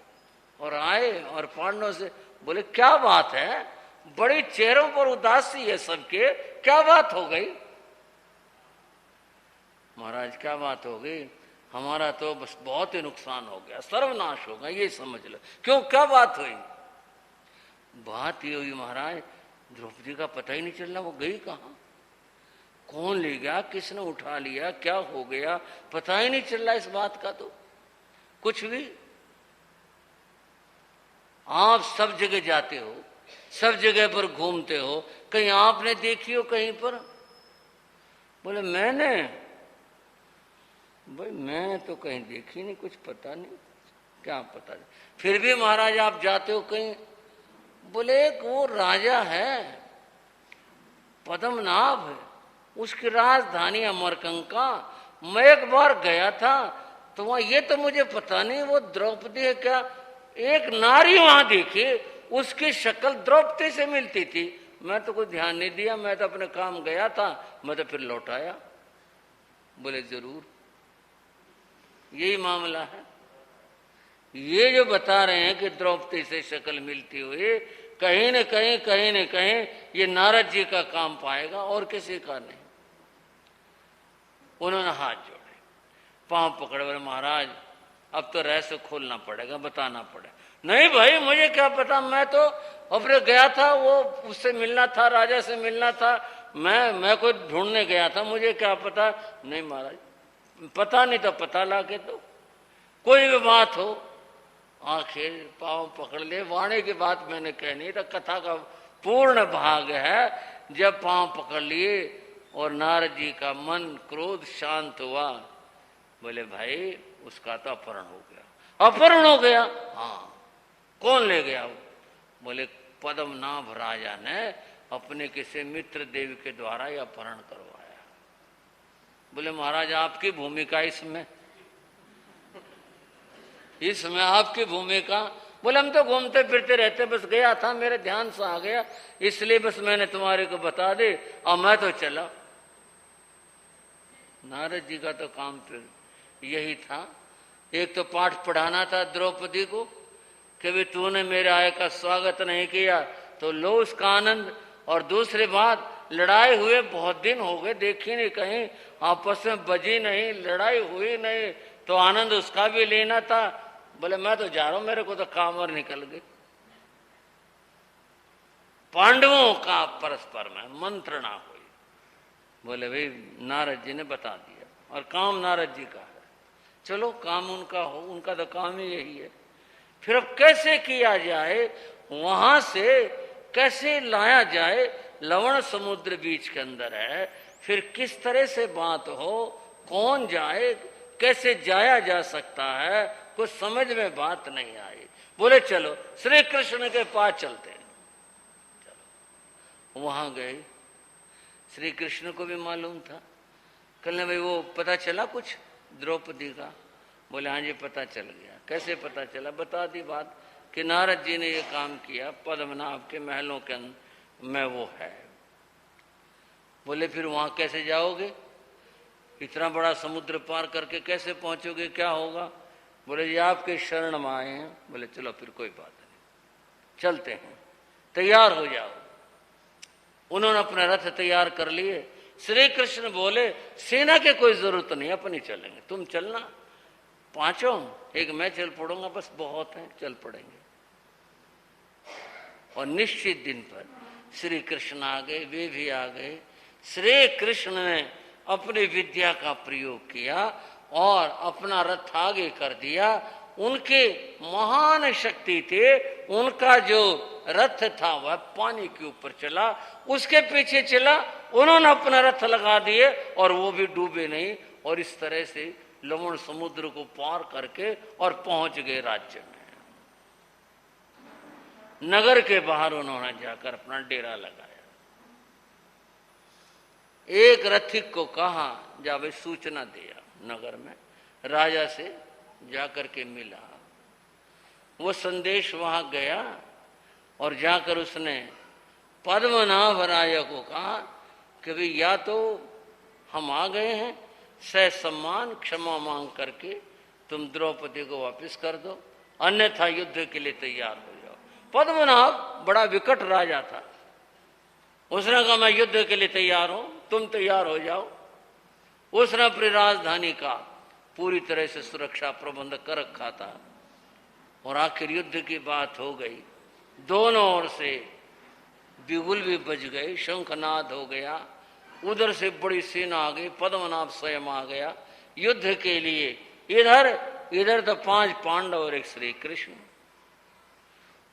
और आए और पांडवों से बोले, क्या बात है, बड़ी चेहरों पर उदासी है सबके, क्या बात हो गई? महाराज क्या बात हो गई, हमारा तो बस बहुत ही नुकसान हो गया, सर्वनाश होगा, ये समझ लो। क्यों, क्या बात हुई? बात ये हुई महाराज, द्रौपदी का पता ही नहीं चल रहा, वो गई कहाँ, कौन ले गया, किसने उठा लिया, क्या हो गया, पता ही नहीं चल रहा इस बात का तो कुछ भी। आप सब जगह जाते हो, सब जगह पर घूमते हो, कहीं आपने देखी हो कहीं पर? बोले मैंने, भाई मैं तो कहीं देखी नहीं, कुछ पता नहीं, क्या पता नहीं। फिर भी महाराज आप जाते हो कहीं, बोले एक वो राजा है पद्मनाभ है, उसकी राजधानी अमरकंका। मैं एक बार गया था तो वहां, ये तो मुझे पता नहीं वो द्रौपदी है क्या, एक नारी वहां देखी, उसकी शक्ल द्रौपदी से मिलती थी। मैं तो कुछ ध्यान नहीं दिया, मैं तो अपने काम गया था, मैं तो फिर लौट आया। बोले जरूर यही मामला है। ये जो बता रहे हैं कि द्रौपदी से शक्ल मिलती हुई, कहीं न कहीं ये नारद जी का काम पाएगा और किसी का नहीं। उन्होंने हाथ जोड़े, पांव पकड़े, बोले महाराज अब तो रहस्य खोलना पड़ेगा, बताना पड़ेगा। नहीं भाई मुझे क्या पता, मैं तो अपने गया था, वो उससे मिलना था, राजा से मिलना था, मैं कोई ढूंढने गया था, मुझे क्या पता। नहीं महाराज पता नहीं तो पता ला के दो, कोई भी बात हो। आखिर पांव पकड़ ले, वाणी की बात मैंने कहनी तो कथा का पूर्ण भाग है। जब पांव पकड़ लिए और नारद जी का मन क्रोध शांत हुआ, बोले भाई उसका तो अपहरण हो गया। अपहरण हो गया? हाँ। कौन ले गया वो? बोले पद्मनाभ राजा ने अपने किसी मित्र देव के द्वारा यह अपहरण करवाया। बोले महाराज आपकी भूमिका इसमें आपकी भूमिका? बोले हम तो घूमते फिरते रहते, बस गया था, मेरे ध्यान से आ गया, इसलिए बस मैंने तुम्हारे को बता दे और मैं तो चला। नारद जी का तो काम फिर यही था, एक तो पाठ पढ़ाना था द्रौपदी को कि भी तूने मेरे आय का स्वागत नहीं किया तो लो उसका आनंद, और दूसरी बात लड़ाई हुए बहुत दिन हो गए, देखी नहीं कहीं, आपस में बजी नहीं, लड़ाई हुई नहीं, तो आनंद उसका भी लेना था। बोले मैं तो जा रहा हूं, मेरे को तो काम और निकल गए। पांडवों का परस्पर में मंत्रणा हुई। बोले भाई नारद जी ने बता दिया और काम नारद जी का है, चलो काम उनका हो, उनका तो काम ही यही है। फिर अब कैसे किया जाए, वहां से कैसे लाया जाए, लवण समुद्र बीच के अंदर है, फिर किस तरह से बात हो, कौन जाए, कैसे जाया जा सकता है, कुछ समझ में बात नहीं आई। बोले चलो श्री कृष्ण के पास चलते हैं। चलो वहां गए, श्री कृष्ण को भी मालूम था। कहने भाई वो पता चला कुछ द्रौपदी का? बोले हाँ जी पता चल गया। कैसे पता चला? बता दी बात कि नारद जी ने ये काम किया, पद्मनाभ के महलों के में वो है। बोले फिर वहां कैसे जाओगे, इतना बड़ा समुद्र पार करके कैसे पहुंचोगे, क्या होगा? बोले ये आपके शरण में आए हैं। बोले चलो फिर कोई बात नहीं, चलते हैं, तैयार हो जाओ। उन्होंने अपने रथ तैयार कर लिए। श्री कृष्ण बोले सेना के कोई जरूरत नहीं, अपनी चलेंगे, तुम चलना पांचों, एक मैं चल पड़ूंगा, बस बहुत है, चल पड़ेंगे। और निश्चित दिन पर श्री कृष्ण आ गए, वे भी आ गए। श्री कृष्ण ने अपनी विद्या का प्रयोग किया और अपना रथ आगे कर दिया। उनके महान शक्ति थे, उनका जो रथ था वह पानी के ऊपर चला, उसके पीछे चला, उन्होंने अपना रथ लगा दिए और वो भी डूबे नहीं, और इस तरह से लवण समुद्र को पार करके और पहुंच गए राज्य में। नगर के बाहर उन्होंने जाकर अपना डेरा लगाया। एक रथिक को कहा जावे सूचना दिया, नगर में राजा से जाकर के मिला। वो संदेश वहां गया और जाकर उसने पद्मनाभ राजा को कहा कि भाई या तो हम आ गए हैं, सह सम्मान क्षमा मांग करके तुम द्रौपदी को वापस कर दो, अन्यथा युद्ध के लिए तैयार हो जाओ। पद्मनाभ बड़ा विकट राजा था, उसने कहा मैं युद्ध के लिए तैयार हूं, तुम तैयार हो जाओ। उसने अपनी राजधानी का पूरी तरह से सुरक्षा प्रबंध कर रखा था और आखिर युद्ध की बात हो गई। दोनों ओर से बिगुल भी बज गए, शंखनाद हो गया, उधर से बड़ी सेना आ गई, पद्मनाभ स्वयं आ गया युद्ध के लिए। इधर तो 5 पांडव और एक श्री कृष्ण।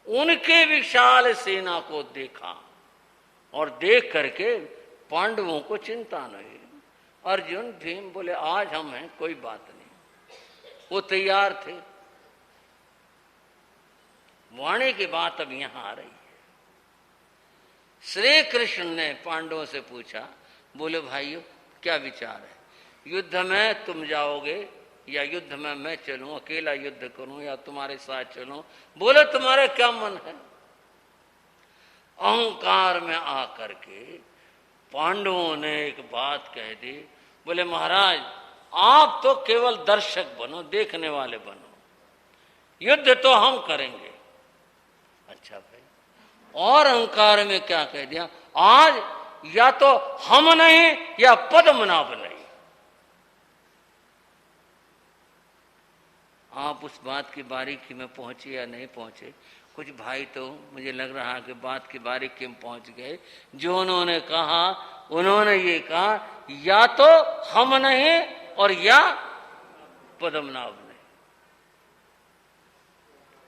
उनके विशाल सेना को देखा और देख करके पांडवों को चिंता नहीं। अर्जुन भीम बोले आज हम हैं, कोई बात नहीं, वो तैयार थे। वाणी की बात अब यहां आ रही है। श्री कृष्ण ने पांडवों से पूछा, बोले भाइयों क्या विचार है, युद्ध में तुम जाओगे या युद्ध में मैं चलूं, अकेला युद्ध करूं या तुम्हारे साथ चलूं? बोले तुम्हारा क्या मन है? अहंकार में आकर के पांडवों ने एक बात कह दी, बोले महाराज आप तो केवल दर्शक बनो, देखने वाले बनो, युद्ध तो हम करेंगे। अच्छा भाई, और अहंकार में क्या कह दिया, आज या तो हम नहीं या पद्मनाभ नहीं। आप उस बात की बारीकी में पहुंचे या नहीं पहुंचे, कुछ भाई तो मुझे लग रहा है कि बात की बारीकी में पहुंच गए। जो उन्होंने कहा, उन्होंने ये कहा या तो हम नहीं और या पद्मनाभ नहीं।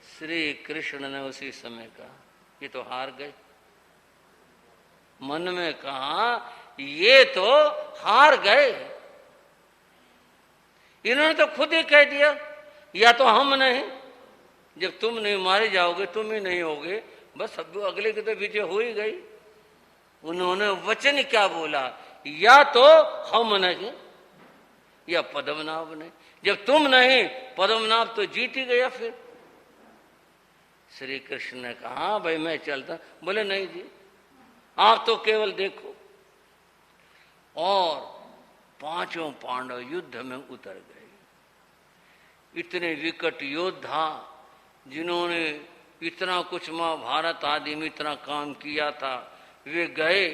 श्री कृष्ण ने उसी समय कहा ये तो हार गए। मन में कहा ये तो हार गए। इन्होंने तो खुद ही कह दिया या तो हम नहीं, जब तुम नहीं मारे जाओगे तुम ही नहीं होगे, बस अब अगले के तो पीछे हो ही गई। उन्होंने वचन क्या बोला, या तो हम नहीं या पद्मनाभ नहीं। जब तुम नहीं, पद्मनाभ तो जीत ही गया। फिर श्री कृष्ण ने कहा भाई मैं चलता। बोले नहीं जी, आप तो केवल देखो। और पांचों पांडव युद्ध में उतर गए। इतने विकट योद्धा जिन्होंने इतना कुछ महाभारत आदि में इतना काम किया था, वे गए।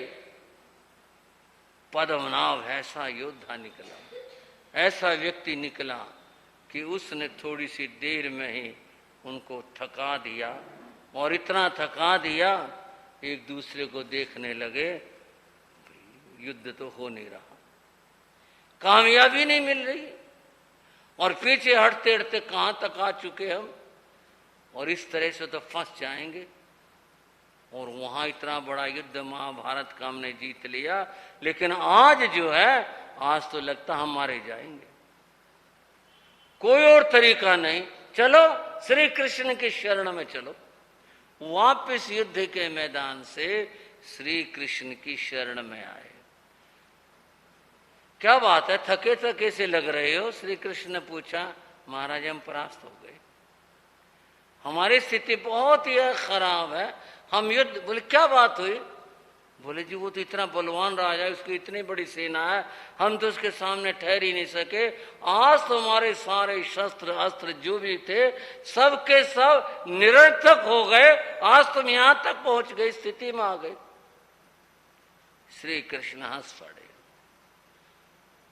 पद्मनाभ ऐसा योद्धा निकला, ऐसा व्यक्ति निकला कि उसने थोड़ी सी देर में ही उनको थका दिया। और इतना थका दिया एक दूसरे को देखने लगे, युद्ध तो हो नहीं रहा, कामयाबी नहीं मिल रही, और पीछे हटते हटते कहां तक आ चुके हम, और इस तरह से तो फंस जाएंगे। और वहां इतना बड़ा युद्ध महाभारत का हमने जीत लिया, लेकिन आज जो है, आज तो लगता हम मारे जाएंगे, कोई और तरीका नहीं। चलो श्री कृष्ण की शरण में चलो। वापस युद्ध के मैदान से श्री कृष्ण की शरण में आए। क्या बात है, थके थके से लग रहे हो? श्री कृष्ण ने पूछा। महाराज हम परास्त हो गए, हमारी स्थिति बहुत ही खराब है, हम युद्ध। बोले क्या बात हुई? बोले जी वो तो इतना बलवान राजा है, उसकी इतनी बड़ी सेना है, हम तो उसके सामने ठहर ही नहीं सके। आज तो हमारे सारे शस्त्र अस्त्र जो भी थे सब के सब निरर्थक हो गए, आज तुम यहां तक पहुंच गए, स्थिति में आ गए। श्री कृष्ण हंस पड़े।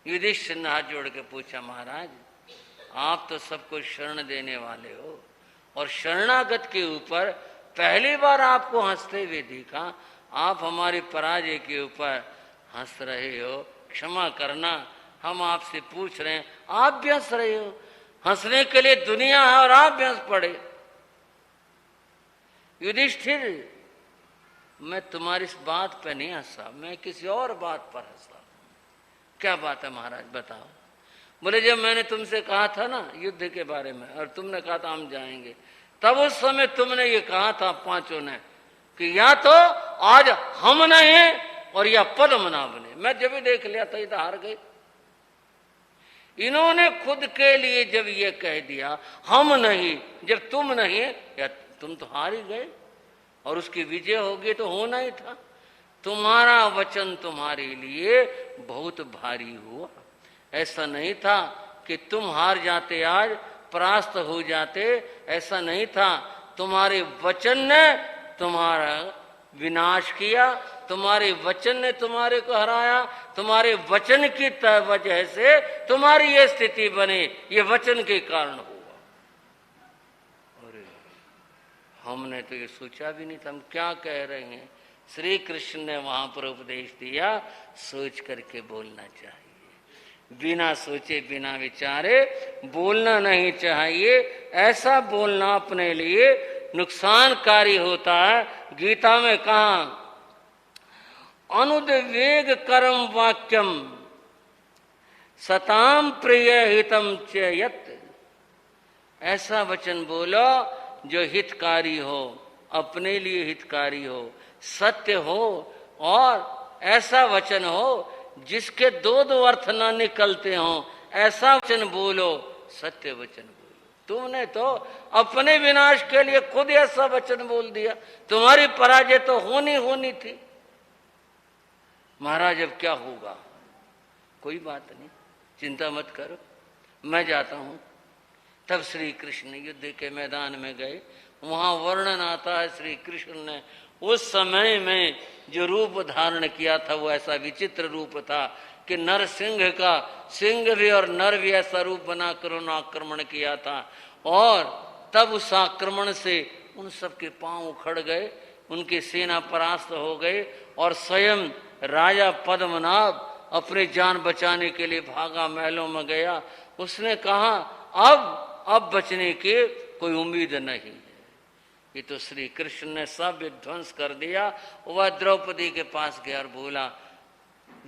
युधिष्ठिर ने हाथ जोड़ के पूछा, महाराज आप तो सबको शरण देने वाले हो, और शरणागत के ऊपर पहली बार आपको हंसते हुए देखा, आप हमारी पराजय के ऊपर हंस रहे हो, क्षमा करना। हम आपसे पूछ रहे हैं, आप भी हंस रहे हो। हंसने के लिए दुनिया है और आप भी हंस पड़े। युधिष्ठिर मैं तुम्हारी इस बात पर नहीं हंसा, मैं किसी और बात पर हंसा। क्या बात है महाराज बताओ? बोले जब मैंने तुमसे कहा था ना युद्ध के बारे में, और तुमने कहा था हम जाएंगे, तब उस समय तुमने ये कहा था पांचों ने कि या तो आज हम नहीं और या पद्मनाभ ने। मैं जब भी देख लिया था इधर हार गए। इन्होंने खुद के लिए जब ये कह दिया हम नहीं, जब तुम नहीं, या तुम तो हार ही गए, और उसकी विजय होगी तो होना ही था। तुम्हारा वचन तुम्हारे लिए बहुत भारी हुआ। ऐसा नहीं था कि तुम हार जाते, आज परास्त हो जाते, ऐसा नहीं था। तुम्हारे वचन ने तुम्हारा विनाश किया, तुम्हारे वचन ने तुम्हारे को हराया, तुम्हारे वचन की वजह से तुम्हारी ये स्थिति बनी, ये वचन के कारण हुआ। अरे हमने तो ये सोचा भी नहीं था, हम क्या कह रहे हैं। श्री कृष्ण ने वहां पर उपदेश दिया, सोच करके बोलना चाहिए, बिना सोचे बिना विचारे बोलना नहीं चाहिए। ऐसा बोलना अपने लिए नुकसानकारी होता है। गीता में कहा अनुद्वेग करम वाक्यम सताम प्रिय हितम च यत्। ऐसा वचन बोलो जो हितकारी हो, अपने लिए हितकारी हो, सत्य हो और ऐसा वचन हो जिसके दो दो अर्थ ना निकलते हों, ऐसा वचन बोलो, सत्य वचन बोलो। तुमने तो अपने विनाश के लिए खुद ऐसा वचन बोल दिया, तुम्हारी पराजय तो होनी थी। महाराज अब क्या होगा? कोई बात नहीं, चिंता मत करो, मैं जाता हूं। तब श्री कृष्ण युद्ध के मैदान में गए। वहां वर्णन आता है श्री कृष्ण ने उस समय में जो रूप धारण किया था वो ऐसा विचित्र रूप था कि नर सिंह का, सिंह भी और नर भी ऐसा रूप बनाकर उन्होंने आक्रमण किया था। और तब उस आक्रमण से उन सबके पांव उखड़ गए, उनकी सेना परास्त हो गई और स्वयं राजा पद्मनाभ अपनी जान बचाने के लिए भागा, महलों में गया। उसने कहा अब बचने की कोई उम्मीद नहीं है। ये तो श्री कृष्ण ने सब विध्वंस कर दिया। वह द्रौपदी के पास गया और बोला,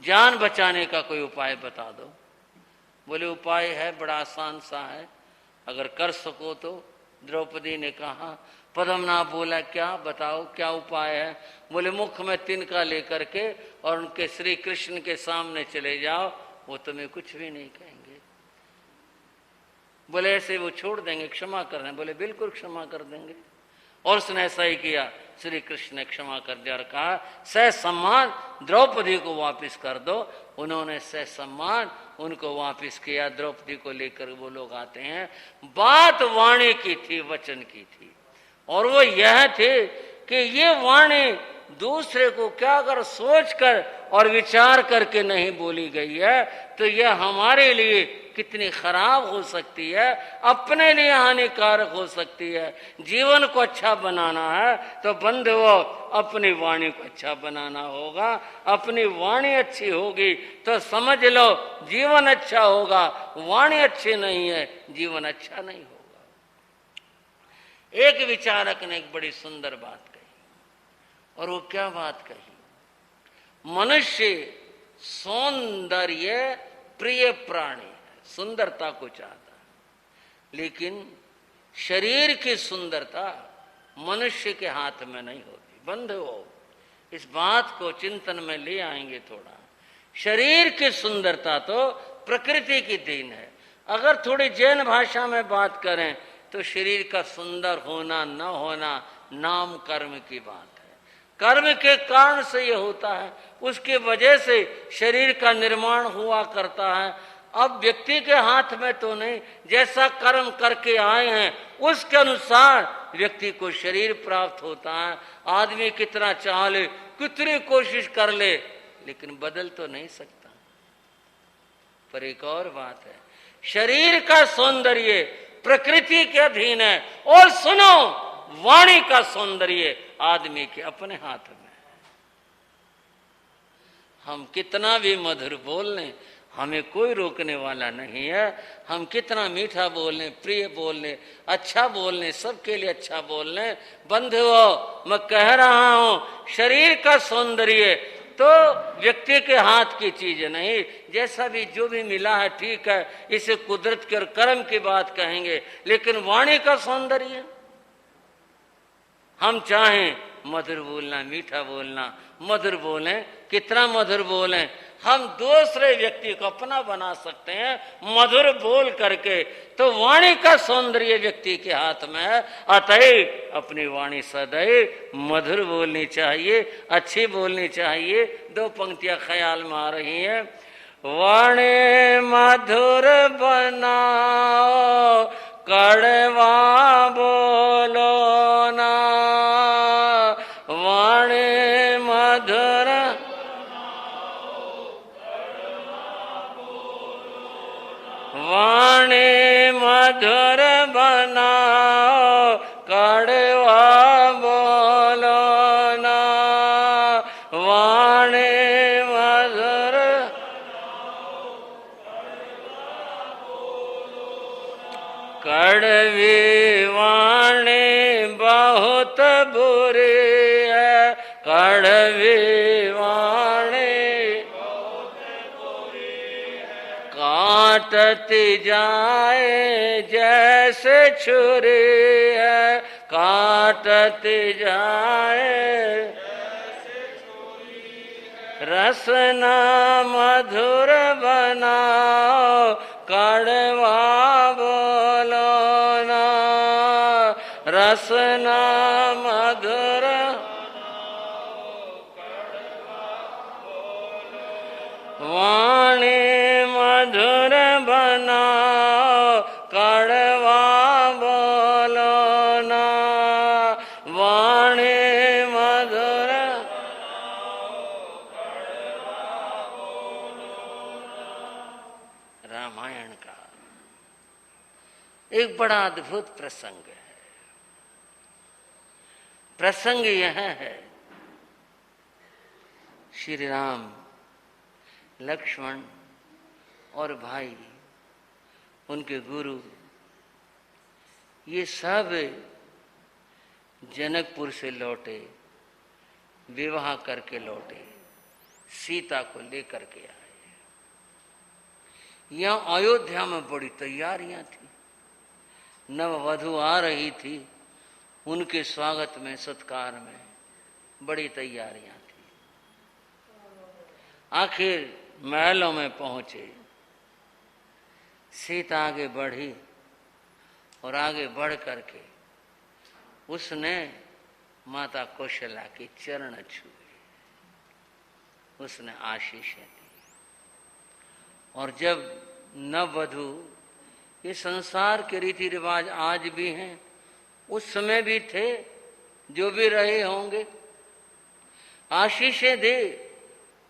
जान बचाने का कोई उपाय बता दो। बोले उपाय है, बड़ा आसान सा है, अगर कर सको तो। द्रौपदी ने कहा, पद्मनाभ बोला क्या, बताओ क्या उपाय है। बोले मुख में तिनका लेकर के और उनके श्री कृष्ण के सामने चले जाओ, वो तुम्हें कुछ भी नहीं कहेंगे। बोले ऐसे वो छोड़ देंगे, क्षमा कर दें। बोले बिल्कुल क्षमा कर देंगे। और उसने ऐसा ही किया। श्री कृष्ण ने क्षमा कर दिया और कहा, सह सम्मान द्रौपदी को वापस कर दो। उन्होंने सह सम्मान उनको वापस किया। द्रौपदी को लेकर वो लोग आते हैं। बात वाणी की थी, वचन की थी, और वो यह थे कि ये वाणी दूसरे को क्या अगर सोचकर और विचार करके नहीं बोली गई है तो यह हमारे लिए कितनी खराब हो सकती है, अपने लिए हानिकारक हो सकती है। जीवन को अच्छा बनाना है तो बंधुओं अपनी वाणी को अच्छा बनाना होगा। अपनी वाणी अच्छी होगी तो समझ लो जीवन अच्छा होगा। वाणी अच्छी नहीं है, जीवन अच्छा नहीं होगा। एक विचारक ने एक बड़ी सुंदर बात कही, और वो क्या बात कही? मनुष्य सौंदर्य प्रिय प्राणी है, सुंदरता को चाहता है, लेकिन शरीर की सुंदरता मनुष्य के हाथ में नहीं होती। बंधुओं इस बात को चिंतन में ले आएंगे थोड़ा। शरीर की सुंदरता तो प्रकृति की देन है। अगर थोड़ी जैन भाषा में बात करें तो शरीर का सुंदर होना न होना नाम कर्म की बात है। कर्म के कारण से ये होता है, उसकी वजह से शरीर का निर्माण हुआ करता है। अब व्यक्ति के हाथ में तो नहीं, जैसा कर्म करके आए हैं उसके अनुसार व्यक्ति को शरीर प्राप्त होता है। आदमी कितना चाह ले, कितनी कोशिश कर ले, लेकिन बदल तो नहीं सकता। पर एक और बात है, शरीर का सौंदर्य प्रकृति के अधीन है, और सुनो वाणी का सौंदर्य आदमी के अपने हाथ में है। हम कितना भी मधुर बोल लें, हमें कोई रोकने वाला नहीं है। हम कितना मीठा बोल लें, प्रिय बोल लें, अच्छा बोल लें, सबके लिए अच्छा बोल लें। बंधुओं मैं कह रहा हूं, शरीर का सौंदर्य तो व्यक्ति के हाथ की चीज नहीं। जैसा भी जो भी मिला है ठीक है, इसे कुदरत के और कर्म की बात कहेंगे, लेकिन वाणी का सौंदर्य, हम चाहें मधुर बोलना, मीठा बोलना, मधुर बोलें, कितना मधुर बोलें, हम दूसरे व्यक्ति को अपना बना सकते हैं मधुर बोल करके। तो वाणी का सौंदर्य व्यक्ति के हाथ में है। अतः अपनी वाणी सदैव मधुर बोलनी चाहिए, अच्छी बोलनी चाहिए। दो पंक्तियां ख्याल में आ रही हैं। वाणी मधुर बनाओ, कड़वा बोलो ना। वाणी मधुर, वाणी मधुर बनाओ, कड़वा बोलो ना। वाणी मधुर, कड़वी वाणी बहुत बुरी है, कड़वी वाणी काटती जाए जैसे छुरी है, काटती जाए रसना मधुर बनाओ, कड़वा बोलो ना। रसना मधुर वाणी मधुर बनाओ, कड़वा बोलो ना। वाणी मधुर रामायण का एक बड़ा अद्भुत प्रसंग है। प्रसंग यह है, श्री राम, लक्ष्मण और भाई, उनके गुरु, ये सब जनकपुर से लौटे, विवाह करके लौटे, सीता को लेकर के आए। यहाँ अयोध्या में बड़ी तैयारियां थी, नववधु आ रही थी, उनके स्वागत में, सत्कार में बड़ी तैयारियां थी। आखिर महलों में पहुंचे, सीता आगे बढ़ी और आगे बढ़ करके उसने माता कौशल्या के चरण छुए, उसने आशीषें दी। और जब नववधु, ये संसार के रीति रिवाज आज भी हैं, उस समय भी थे, जो भी रहे होंगे, आशीषें दे।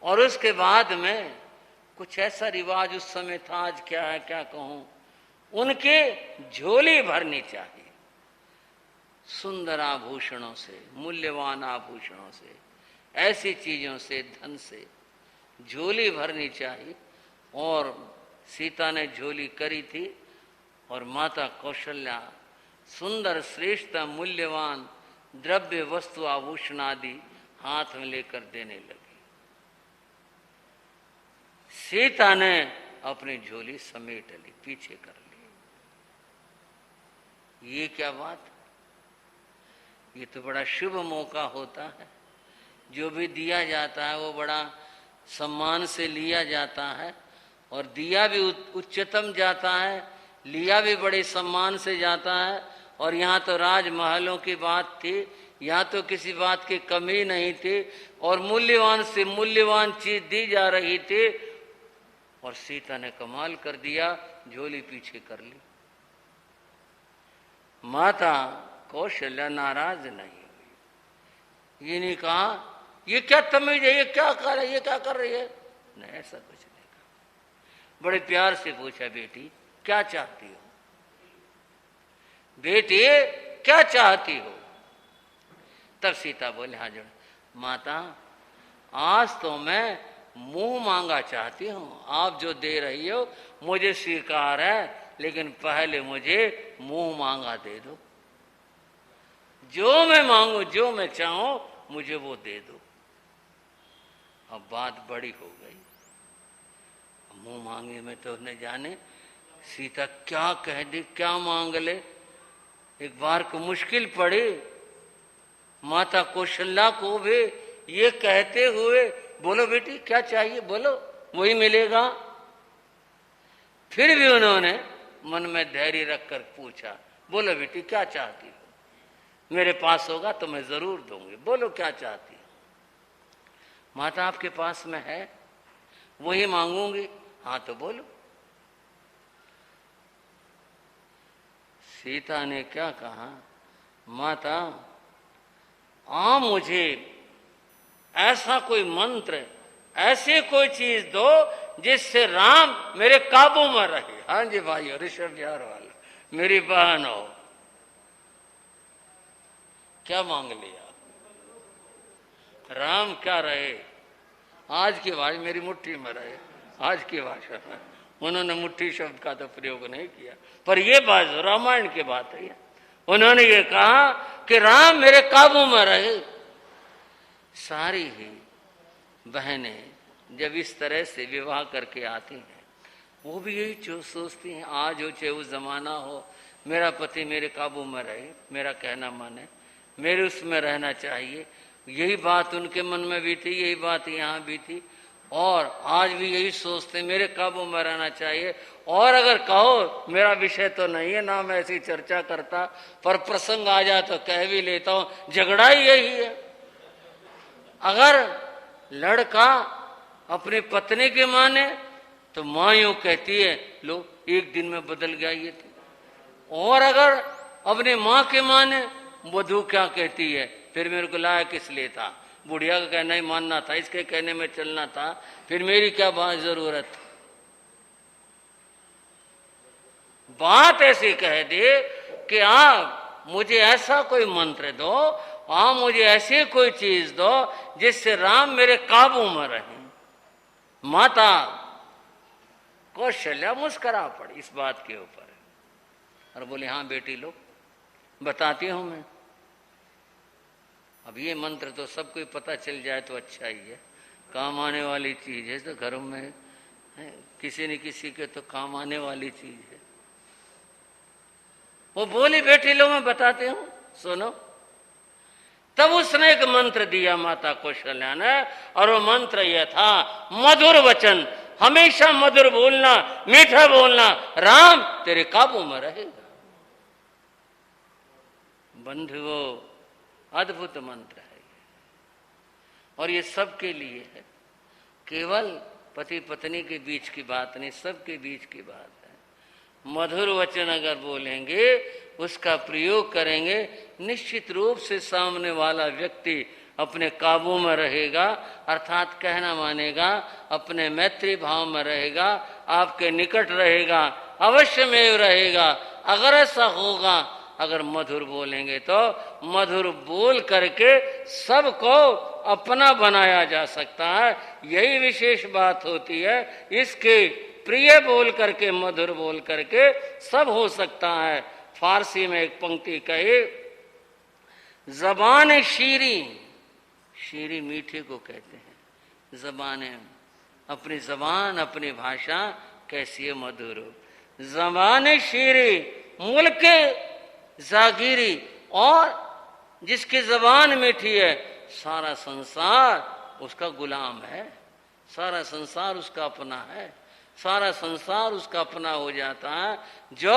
और उसके बाद में कुछ ऐसा रिवाज उस समय था, आज क्या है क्या कहूं, उनके झोली भरनी चाहिए सुंदर आभूषणों से, मूल्यवान आभूषणों से, ऐसी चीजों से, धन से झोली भरनी चाहिए। और सीता ने झोली करी थी और माता कौशल्या सुंदर, श्रेष्ठ, मूल्यवान द्रव्य, वस्तु, आभूषण आदि हाथ में लेकर देने लगी। सीता ने अपनी झोली समेट ली, पीछे कर ली। ये क्या बात, ये तो बड़ा शुभ मौका होता है। जो भी दिया जाता है वो बड़ा सम्मान से लिया जाता है, और दिया भी उच्चतम जाता है, लिया भी बड़े सम्मान से जाता है। और यहाँ तो राजमहलों की बात थी, यहाँ तो किसी बात की कमी नहीं थी, और मूल्यवान से मूल्यवान चीज दी जा रही थी। और सीता ने कमाल कर दिया, झोली पीछे कर ली। माता कौशल्या नाराज नहीं हुई, ये नहीं कहा ये क्या तमीज है, ये क्या कर रही है, ये क्या कर रही है, नहीं, ऐसा कुछ नहीं कहा। बड़े प्यार से पूछा, बेटी क्या चाहती हो, बेटी क्या चाहती हो। तब सीता बोले, हाँ जोड़, माता आज तो मैं मुंह मांगा चाहती हूं, आप जो दे रही हो मुझे स्वीकार है, लेकिन पहले मुझे मुंह मांगा दे दो। जो मैं मांगू, जो मैं चाहूं, मुझे वो दे दो। अब बात बड़ी हो गई, मुंह मांगे में तो न जाने सीता क्या कह दे, क्या मांग ले। एक बार को मुश्किल पड़ी माता कौशल्या को भी ये कहते हुए, बोलो बेटी क्या चाहिए, बोलो वही मिलेगा। फिर भी उन्होंने मन में धैर्य रखकर पूछा, बोलो बेटी क्या चाहती हो, मेरे पास होगा तो मैं जरूर दूंगी, बोलो क्या चाहती हो। माता आपके पास में है, वही मांगूंगी। हाँ तो बोलो। सीता ने क्या कहा, माता आप मुझे ऐसा कोई मंत्र, ऐसी कोई चीज दो जिससे राम मेरे काबू में रहे। हाँ जी भाई, ऋषभ बिहार वाला, मेरी बहन हो। क्या मांग लिया, राम क्या रहे, आज की भाषा मेरी मुट्ठी में रहे। आज की भाषा में उन्होंने मुट्ठी शब्द का तो प्रयोग नहीं किया, पर ये बात रामायण की बात है। उन्होंने ये कहा कि राम मेरे काबू में रहे। सारी ही बहनें जब इस तरह से विवाह करके आती हैं, वो भी यही सोचती हैं, आज हो चाहे उस जमाना हो, मेरा पति मेरे काबू में रहे, मेरा कहना माने, मेरे उसमें रहना चाहिए। यही बात उनके मन में भी थी, यही बात यहाँ भी थी, और आज भी यही सोचते मेरे काबू में रहना चाहिए। और अगर कहो, मेरा विषय तो नहीं है, ना मैं ऐसी चर्चा करता, पर प्रसंग आ जाए तो कह भी लेता हूं, झगड़ा ही यही है। अगर लड़का अपनी पत्नी के माने तो माँ यूं कहती है, लो एक दिन में बदल गया ये तो। और अगर अपने माँ के माने, वधू क्या कहती है, फिर मेरे को लाया किस लिए था, बुढ़िया का कहना ही मानना था, इसके कहने में चलना था, फिर मेरी क्या बात जरूरत। बात ऐसी कह दे कि आप मुझे ऐसा कोई मंत्र दो, आप मुझे ऐसी कोई चीज दो जिससे राम मेरे काबू में रहे। माता कौशल्या मुस्करा पड़ी इस बात के ऊपर और बोले, हाँ बेटी लो, बताती हूं मैं। अब ये मंत्र तो सबको पता चल जाए तो अच्छा ही है, काम आने वाली चीज है, तो घरों में है, किसी न किसी के तो काम आने वाली चीज है। वो बोली, बेटी लो मैं बताती हूं, सुनो। तब उसने एक मंत्र दिया माता कौशल्या ने, और वो मंत्र यह था, मधुर वचन, हमेशा मधुर बोलना, मीठा बोलना, राम तेरे काबू में रहेगा। बंधुओं, अद्भुत मंत्र है और ये सबके लिए है, केवल पति पत्नी के बीच की बात नहीं, सबके बीच की बात है। मधुर वचन अगर बोलेंगे, उसका प्रयोग करेंगे, निश्चित रूप से सामने वाला व्यक्ति अपने काबू में रहेगा, अर्थात कहना मानेगा, अपने मैत्री भाव में रहेगा, आपके निकट रहेगा, अवश्य में रहेगा। अगर ऐसा होगा, अगर मधुर बोलेंगे तो मधुर बोल करके सबको अपना बनाया जा सकता है। यही विशेष बात होती है, इसके प्रिय बोल करके, मधुर बोल करके सब हो सकता है। फारसी में एक पंक्ति कही, जबान शीरी, शीरी मीठे को कहते हैं, जबान, अपनी जबान, अपनी भाषा कैसी है, मधुर। जबान शीरी मुल्क जागीरी, और जिसकी जबान मीठी है, सारा संसार उसका गुलाम है, सारा संसार उसका अपना है, सारा संसार उसका अपना हो जाता है जो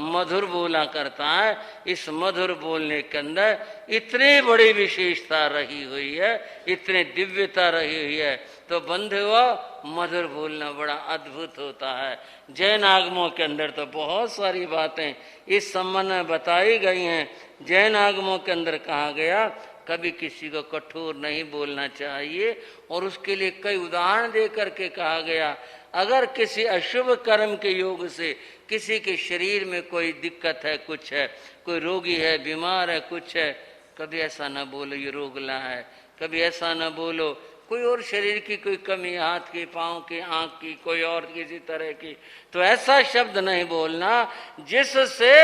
मधुर बोला करता है। इस मधुर बोलने के अंदर इतनी बड़ी विशेषता रही हुई है, इतनी दिव्यता रही हुई है। तो बंधुओं, मधुर बोलना बड़ा अद्भुत होता है। जैन आगमों के अंदर तो बहुत सारी बातें इस संबंध में बताई गई हैं। जैन आगमों के अंदर कहा गया, कभी किसी को कठोर नहीं बोलना चाहिए, और उसके लिए कई उदाहरण दे करके कहा गया, अगर किसी अशुभ कर्म के योग से किसी के शरीर में कोई दिक्कत है, कुछ है, कोई रोगी है, बीमार है, कुछ है, कभी ऐसा ना बोलो ये रोगला है, कभी ऐसा ना बोलो कोई और शरीर की कोई कमी, हाथ की, पाँव की, आँख की, कोई और किसी तरह की, तो ऐसा शब्द नहीं बोलना जिससे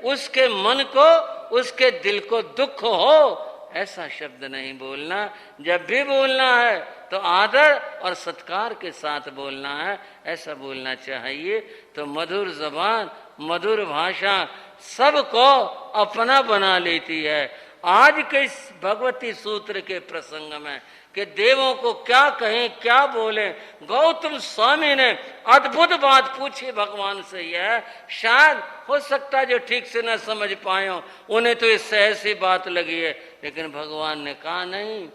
उसके मन को, उसके दिल को दुख हो, ऐसा शब्द नहीं बोलना। जब भी बोलना है तो आदर और सत्कार के साथ बोलना है, ऐसा बोलना चाहिए। तो मधुर जबान, मधुर भाषा सबको अपना बना लेती है। आज के इस भगवती सूत्र के प्रसंग में कि देवों को क्या कहें, क्या बोले, गौतम स्वामी ने अद्भुत बात पूछी भगवान से। यह शायद हो सकता है जो ठीक से न समझ पाए हो, उन्हें तो इस सहज सी बात लगी है, लेकिन भगवान ने कहा नहीं,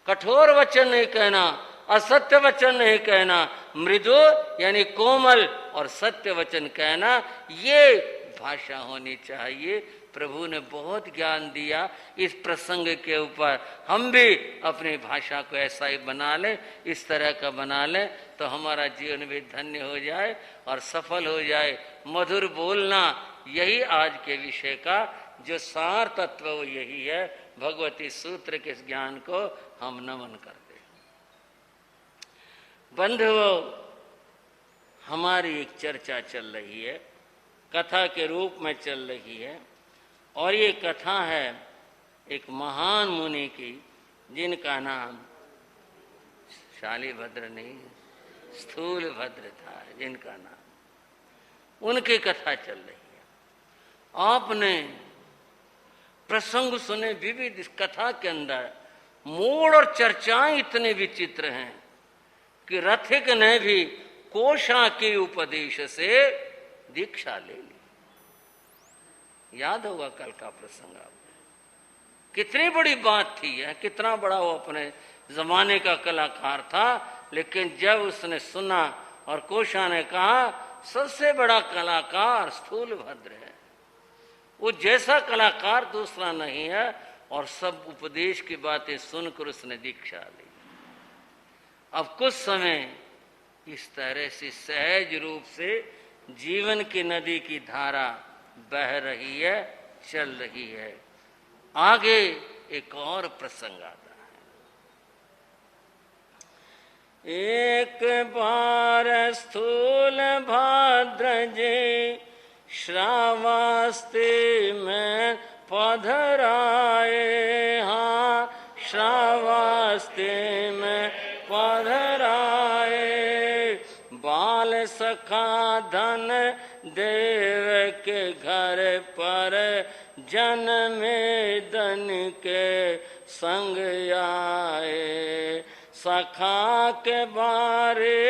कठोर वचन नहीं कहना, असत्य वचन नहीं कहना, मृदु यानी कोमल और सत्य वचन कहना, ये भाषा होनी चाहिए। प्रभु ने बहुत ज्ञान दिया इस प्रसंग के ऊपर। हम भी अपनी भाषा को ऐसा ही बना लें, इस तरह का बना लें, तो हमारा जीवन भी धन्य हो जाए और सफल हो जाए। मधुर बोलना, यही आज के विषय का जो सार तत्व वो यही है। भगवती सूत्र के ज्ञान को हम नमन करते हैं। बंधुओं, हमारी एक चर्चा चल रही है, कथा के रूप में चल रही है, और ये कथा है एक महान मुनि की, जिनका नाम शालिभद्र नहीं, स्थूलभद्र था जिनका नाम। उनकी कथा चल रही है। आपने प्रसंग सुने विविध। इस कथा के अंदर मूड और चर्चाएं इतने विचित्र हैं कि रथिक ने भी कोशा के उपदेश से दीक्षा ले ली। याद होगा कल का प्रसंग आपको, कितनी बड़ी बात थी है, कितना बड़ा वो अपने जमाने का कलाकार था। लेकिन जब उसने सुना और कोशा ने कहा सबसे बड़ा कलाकार स्थूलभद्र है, वो जैसा कलाकार दूसरा नहीं है, और सब उपदेश की बातें सुनकर उसने दीक्षा ली। अब कुछ समय इस तरह से सहज रूप से जीवन की नदी की धारा बह रही है, चल रही है। आगे एक और प्रसंग आता है। एक बार स्थूलभद्र जी श्रावस्ती में पधराए, हाँ श्रावस्ती में पधराए। बाल सखा धन देव के घर पर जन्मे दन के संग आए। सखा के बारे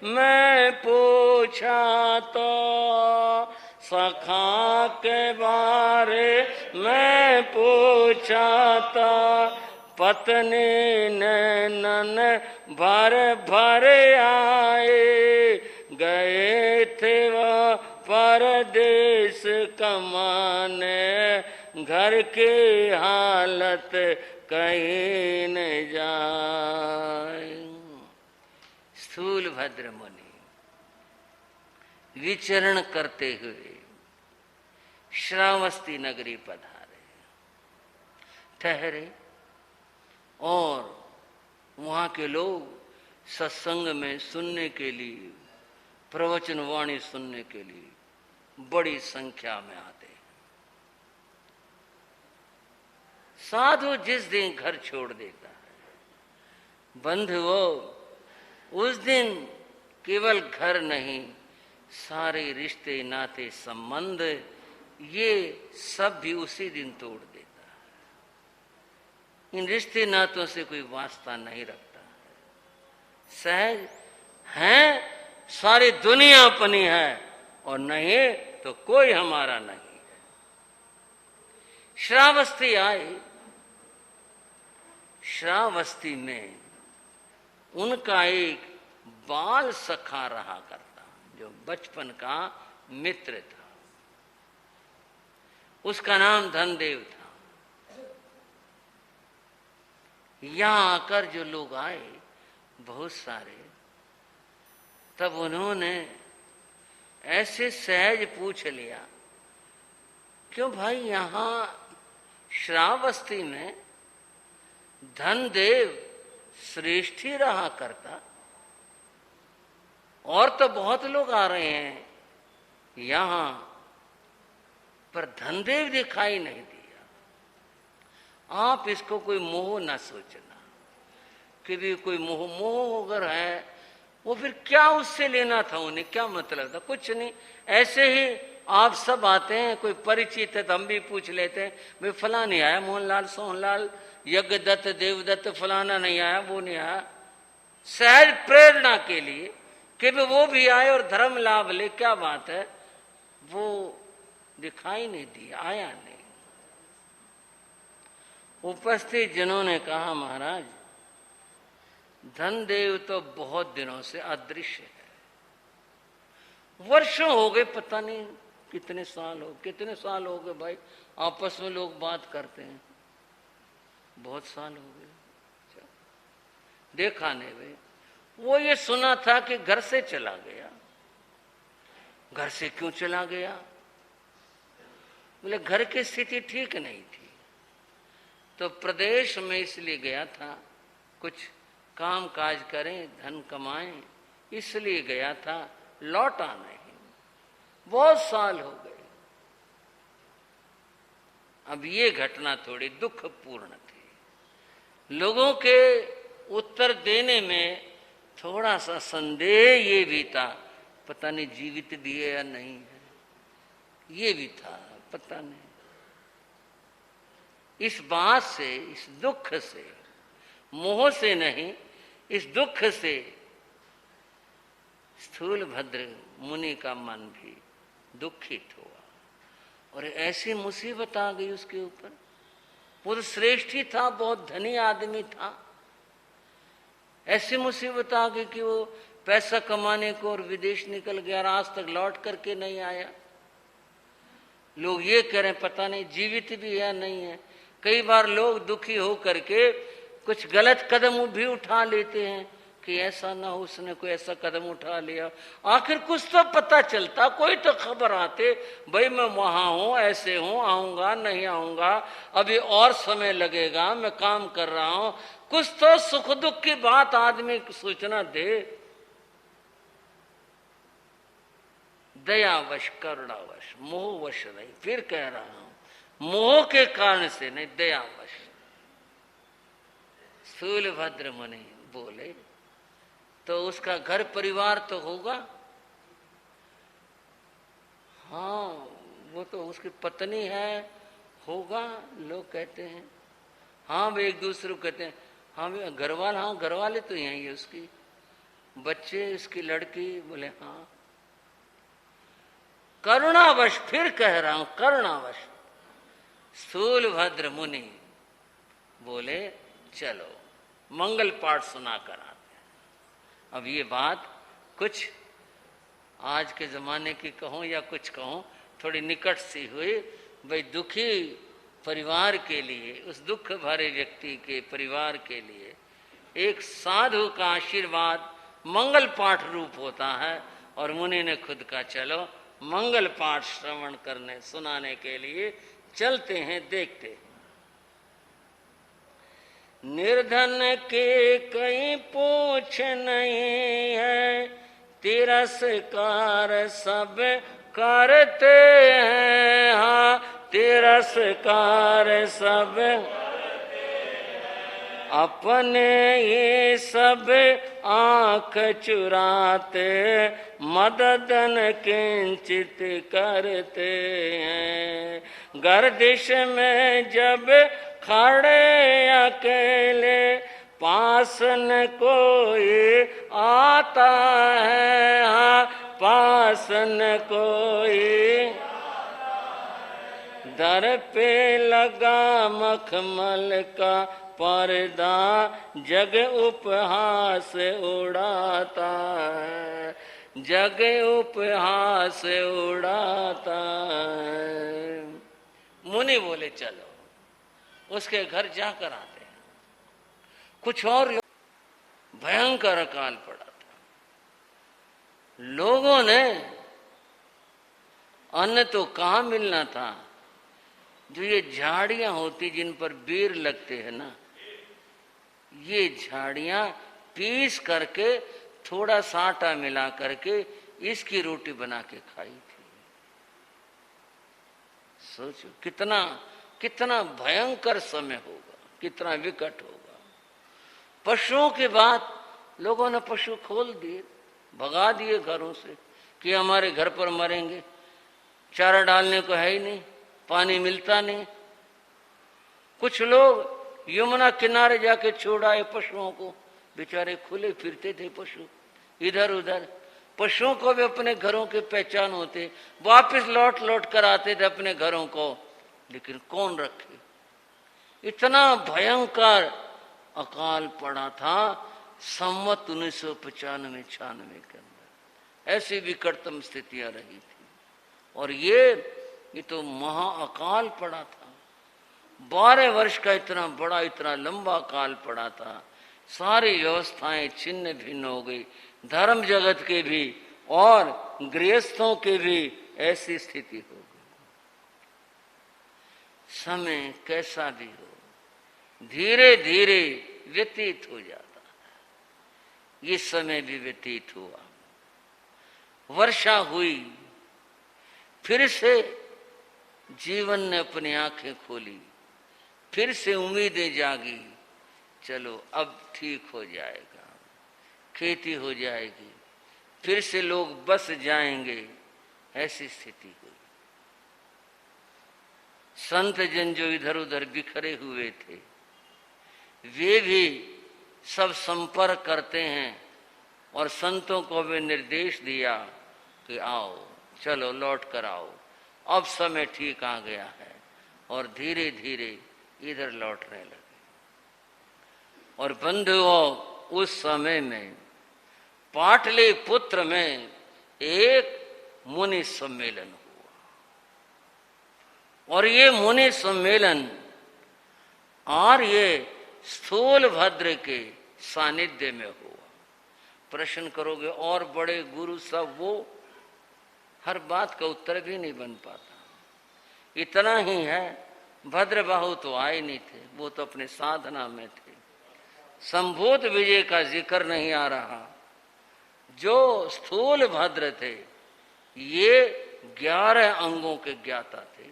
में पूछा तो, सखा के बारे में पूछा तो, पत्नी ने नन भर भर आए। गए थे वो परदेश कमाने, घर की हालत कहीं न जाए। स्थूलभद्र मुनि विचरण करते हुए श्रावस्ती नगरी पधारे, ठहरे, और वहां के लोग सत्संग में सुनने के लिए, प्रवचन वाणी सुनने के लिए बड़ी संख्या में आते हैं। साधु जिस दिन घर छोड़ देता है, बंधुओं उस दिन केवल घर नहीं, सारे रिश्ते नाते संबंध ये सब भी उसी दिन तोड़ देता है। इन रिश्ते नातों से कोई वास्ता नहीं रखता है। सहज हैं, सारी दुनिया अपनी है, और नहीं तो कोई हमारा नहीं है। श्रावस्ती आए। श्रावस्ती में उनका एक बाल सखा रहा करता, जो बचपन का मित्र था। उसका नाम धनदेव था। यहां आकर जो लोग आए बहुत सारे, तब उन्होंने ऐसे सहज पूछ लिया, क्यों भाई यहां श्रावस्ती में धनदेव श्रेष्ठ ही रहा करता, और तो बहुत लोग आ रहे हैं यहां, पर धनदेव दिखाई नहीं दिया। आप इसको कोई मोह न सोचना कि भी कोई मोह अगर है, वो फिर क्या उससे लेना था, उन्हें क्या मतलब था, कुछ नहीं। ऐसे ही आप सब आते हैं, कोई परिचित है तो हम भी पूछ लेते हैं, भाई फला नहीं आया, मोहनलाल सोहनलाल यज्ञदत्त देवदत्त फलाना नहीं आया, वो नहीं आया। सहज प्रेरणा के लिए कि वो भी आए और धर्म लाभ ले, क्या बात है, वो दिखाई नहीं दिया, आया नहीं। उपस्थित जिन्होंने कहा, महाराज धनदेव तो बहुत दिनों से अदृश्य है, वर्षों हो गए, पता नहीं कितने साल हो गए भाई, आपस में लोग बात करते हैं, बहुत साल हो गए, देखा नहीं भाई। वो ये सुना था कि घर से चला गया। घर से क्यों चला गया? बोले घर की स्थिति ठीक नहीं थी, तो प्रदेश में इसलिए गया था, कुछ काम काज करें, धन कमाएं, इसलिए गया था, लौटा नहीं। बहुत साल हो गए। अब ये घटना थोड़ी दुखपूर्ण थी। लोगों के उत्तर देने में थोड़ा सा संदेह ये भी था, पता नहीं जीवित भी है या नहीं है, ये भी था, पता नहीं। इस बात से, इस दुख से मोह से नहीं, इस दुख से स्थूलभद्र मुनि का मन भी दुखित हुआ। और ऐसी मुसीबत आ गई उसके ऊपर। वो तो श्रेष्ठ ही था, बहुत धनी आदमी था। ऐसी मुसीबत आ गई कि वो पैसा कमाने को और विदेश निकल गया, आज तक लौट करके नहीं आया। लोग ये कह रहे हैं पता नहीं जीवित भी है नहीं है। कई बार लोग दुखी हो करके कुछ गलत कदम भी उठा लेते हैं कि ऐसा ना हो उसने कोई ऐसा कदम उठा लिया। आखिर कुछ तो पता चलता, कोई तो खबर आते, भाई मैं वहां हूं, ऐसे हूं, आऊंगा नहीं आऊंगा, अभी और समय लगेगा, मैं काम कर रहा हूं। कुछ तो सुख दुख की बात आदमी सूचना दे। दयावश, करुणावश, मोहवश नहीं। फिर कह रहा हूं, मोह के कारण से नहीं, दयावश। स्थूलभद्र मुनि बोले तो उसका घर परिवार तो होगा। हाँ, वो तो उसकी पत्नी है, होगा, लोग कहते हैं। हाँ, वे एक दूसरे को कहते हैं, हाँ घर वाले, हाँ घर वाले तो यही है उसकी, बच्चे, उसकी लड़की। बोले हाँ। करुणावश, फिर कह रहा हूं, करुणावश स्थूलभद्र मुनि बोले चलो मंगल पाठ सुना कर आते हैं। अब ये बात कुछ आज के जमाने की कहूं या कुछ कहूं, थोड़ी निकट सी हुई। भाई दुखी परिवार के लिए, उस दुख भरे व्यक्ति के परिवार के लिए एक साधु का आशीर्वाद मंगल पाठ रूप होता है। और मुनि ने खुद का चलो मंगल पाठ श्रवण करने सुनाने के लिए चलते हैं, देखते हैं। निर्धन के कहीं पूछ नहीं है, तिरस्कार सब करते हैं। हाँ, तिरस्कार सब अपने ये सब आंख चुराते, मददन किंचित करते हैं। गर्दिश में जब खड़े अकेले, पास न कोई आता है। हाँ, पास न कोई, दर पे लगा मखमल का पर्दा, जग उपहास उड़ाता है, जग उपहास उड़ाता है। मुनि बोले चलो उसके घर जाकर आते हैं। कुछ और भयंकर अकाल पड़ा था। लोगों ने अन्न तो कहाँ मिलना था, जो ये झाड़ियां होती जिन पर बेर लगते हैं ना, ये झाड़ियां पीस करके थोड़ा सा आटा मिला करके इसकी रोटी बना के खाई थी। सोचो कितना कितना भयंकर समय होगा, कितना विकट होगा। पशुओं के बाद लोगों ने पशु खोल दिए, भगा दिए घरों से कि हमारे घर पर मरेंगे, चारा डालने को है ही नहीं, पानी मिलता नहीं। कुछ लोग यमुना किनारे जाके छोड़ आए पशुओं को, बेचारे खुले फिरते थे पशु इधर उधर। पशुओं को भी अपने घरों के पहचान होते, वापस लौट लौट कर आते थे अपने घरों को, लेकिन कौन रखे। इतना भयंकर अकाल पड़ा था संवत 1995-96 के अंदर। ऐसी विकटतम स्थितियां रही थी। और ये तो महाअकाल पड़ा था। 12 वर्ष का इतना बड़ा, इतना लंबा काल पड़ा था। सारी व्यवस्थाएं छिन्न भिन्न हो गई, धर्म जगत के भी और गृहस्थों के भी ऐसी स्थिति हो गई। समय कैसा भी हो धीरे धीरे व्यतीत हो जाता है। ये समय भी व्यतीत हुआ, वर्षा हुई, फिर से जीवन ने अपनी आंखें खोली, फिर से उम्मीदें जागी, चलो अब ठीक हो जाएगा, खेती हो जाएगी, फिर से लोग बस जाएंगे। ऐसी स्थिति हुई। संत जन जो इधर उधर बिखरे हुए थे, वे भी सब संपर्क करते हैं और संतों को भी निर्देश दिया कि आओ, चलो लौट कर आओ, अब समय ठीक आ गया है, और धीरे धीरे इधर लौटने लगे। और बंधुओं, उस समय में पाटलिपुत्र में एक मुनि सम्मेलन हुआ, और ये मुनि सम्मेलन और ये स्थूलभद्र के सानिध्य में हुआ। प्रश्न करोगे और बड़े गुरु सब, वो हर बात का उत्तर भी नहीं बन पाता। इतना ही है, भद्रबाहु तो आए नहीं थे, वो तो अपने साधना में थे। संभूत विजय का जिक्र नहीं आ रहा। जो स्थूल भद्र थे, ये 11 अंगों के ज्ञाता थे,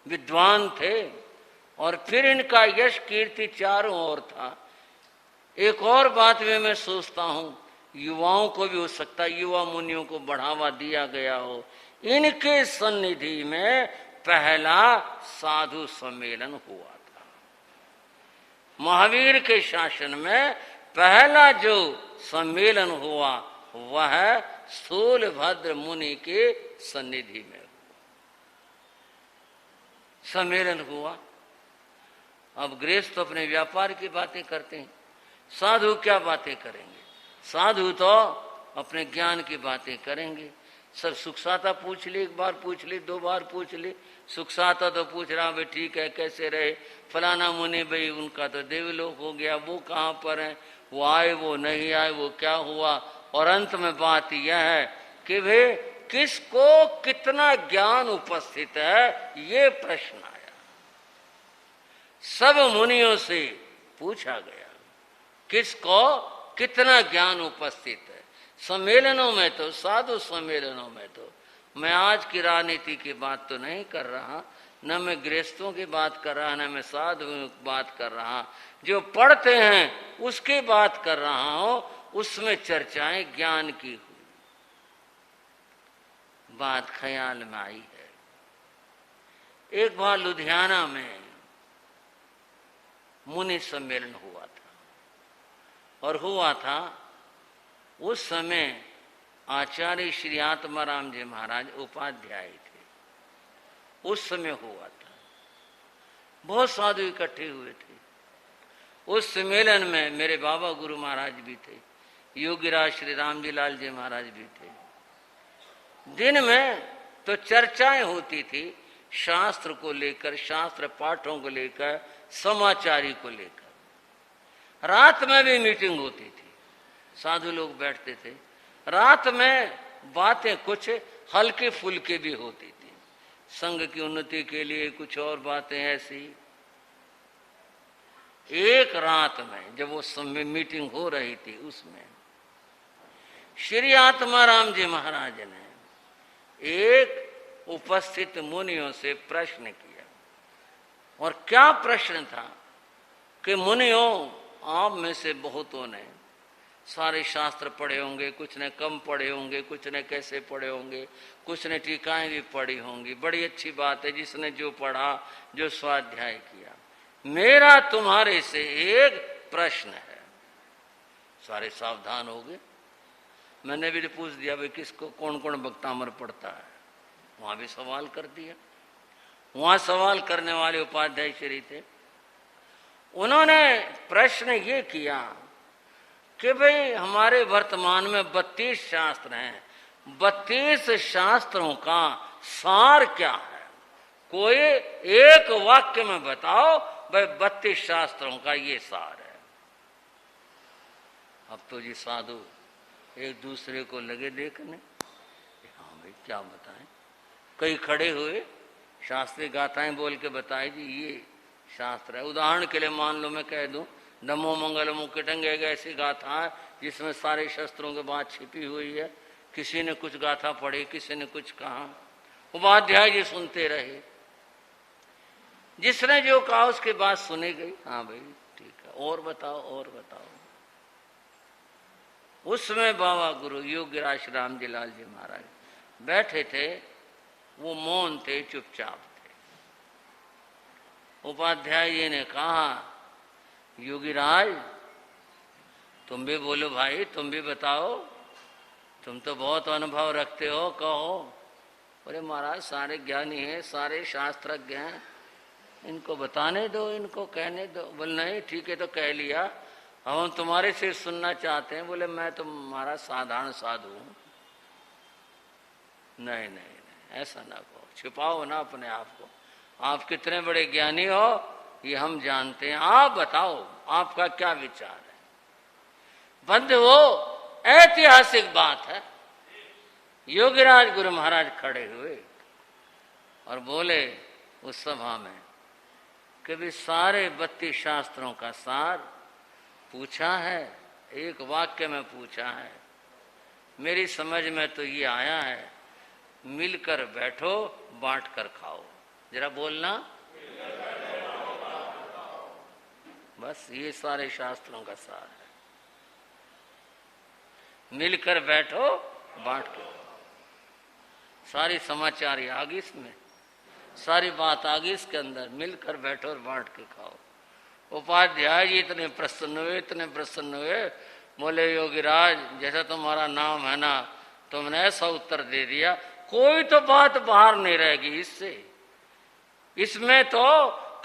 विद्वान थे, और फिर इनका यश कीर्ति चारों ओर था। एक और बात में मैं सोचता हूं, युवाओं को भी हो सकता है, युवा मुनियों को बढ़ावा दिया गया हो। इनके सन्निधि में पहला साधु सम्मेलन हुआ था। महावीर के शासन में पहला जो सम्मेलन हुआ वह स्थूलभद्र मुनि के सन्निधि में सम्मेलन हुआ। अब गृहस्थ तो अपने व्यापार की बातें करते हैं, साधु क्या बातें करेंगे? साधु तो अपने ज्ञान की बातें करेंगे। सर सुख साता पूछ ली, एक बार पूछ ली, 2 बार पूछ ली। सुख साता तो पूछ रहा भाई ठीक है, कैसे रहे? फलाना मुनि भाई उनका तो देवलोक हो गया, वो कहाँ पर है? वो आए, वो नहीं आए, वो क्या हुआ? और अंत में बात यह है कि भाई किसको कितना ज्ञान उपस्थित है, ये प्रश्न आया। सब मुनियों से पूछा गया किसको कितना ज्ञान उपस्थित है। सम्मेलनों में तो, साधु सम्मेलनों में तो, मैं आज की राजनीति की बात तो नहीं कर रहा, न मैं गृहस्थों की बात कर रहा, न मैं साधुओं की बात कर रहा, जो पढ़ते हैं उसकी बात कर रहा हूं। उसमें चर्चाएं ज्ञान की हुई। बात ख्याल में आई है, एक बार लुधियाना में मुनि सम्मेलन हुआ था, और हुआ था उस समय आचार्य श्री आत्माराम जी महाराज उपाध्याय थे। उस समय हुआ था, बहुत साधु इकट्ठे हुए थे। उस सम्मेलन में मेरे बाबा गुरु महाराज भी थे, योगीराज श्री राम जी लाल जी महाराज भी थे। दिन में तो चर्चाएं होती थी शास्त्र को लेकर, शास्त्र पाठों को लेकर, समाचारी को लेकर। रात में भी मीटिंग होती थी, साधु लोग बैठते थे। रात में बातें कुछ हल्के फुल्के भी होती थी, संघ की उन्नति के लिए कुछ और बातें ऐसी। एक रात में जब वो समय मीटिंग हो रही थी, उसमें श्री आत्माराम जी महाराज ने एक उपस्थित मुनियों से प्रश्न किया। और क्या प्रश्न था कि मुनियों, आप में से बहुतों ने सारे शास्त्र पढ़े होंगे, कुछ ने कम पढ़े होंगे, कुछ ने कैसे पढ़े होंगे, कुछ ने टीकाएं भी पढ़ी होंगी। बड़ी अच्छी बात है जिसने जो पढ़ा, जो स्वाध्याय किया। मेरा तुम्हारे से एक प्रश्न है। सारे सावधान हो गए। मैंने भी पूछ दिया भाई किसको कौन कौन भक्तामर पढ़ता है, वहां भी सवाल कर दिया। वहां सवाल करने वाले उपाध्याय श्री थे। उन्होंने प्रश्न ये किया कि भाई हमारे वर्तमान में 32 शास्त्र हैं, 32 शास्त्रों का सार क्या है? कोई एक वाक्य में बताओ भाई 32 शास्त्रों का ये सार है। अब तो जी साधु एक दूसरे को लगे देखने, हाँ भाई क्या बताएं। कई खड़े हुए शास्त्रीय गाथाएं बोल के बताए जी ये शास्त्र है। उदाहरण के लिए मान लो मैं कह दूं नमो मंगल मुकुटंग, एक ऐसी गाथा है जिसमें सारे शस्त्रों के बात छिपी हुई है। किसी ने कुछ गाथा पढ़ी, किसी ने कुछ कहा, उपाध्याय जी सुनते रहे। जिसने जो कहा उसके बात सुनी गई। हाँ भाई ठीक है, और बताओ और बताओ। उसमें बाबा गुरु योगीराज राम जी लाल जी महाराज बैठे थे, वो मौन थे, चुपचाप थे। उपाध्याय जी ने कहा योगीराज तुम भी बोलो भाई, तुम भी बताओ, तुम तो बहुत अनुभव रखते हो, कहो। बोले महाराज सारे ज्ञानी हैं, सारे शास्त्रज्ञ हैं, इनको बताने दो, इनको कहने दो। बोले नहीं ठीक है, तो कह लिया, हम तुम्हारे से सुनना चाहते हैं। बोले मैं तो महाराज साधारण साधु हूं। नहीं नहीं नहीं, ऐसा ना कहो, छिपाओ ना अपने आप को। आप कितने बड़े ज्ञानी हो ये हम जानते हैं, आप बताओ आपका क्या विचार है। बंद वो ऐतिहासिक बात है। योगीराज गुरु महाराज खड़े हुए और बोले उस सभा में कि भी सारे 32 शास्त्रों का सार पूछा है, एक वाक्य में पूछा है। मेरी समझ में तो ये आया है, मिलकर बैठो बांट कर खाओ। जरा बोलना, बस ये सारे शास्त्रों का सार है। मिलकर बैठो बांट के खाओ। सारी समाचार आ गई इसमें, सारी बात आ गई इसके अंदर। मिलकर बैठो और बांट के खाओ। उपाध्याय जी इतने प्रसन्न हुए, इतने प्रसन्न हुए। बोले योगीराज जैसा तुम्हारा नाम है ना, तुमने ऐसा उत्तर दे दिया, कोई तो बात बाहर नहीं रहेगी इससे। इसमें तो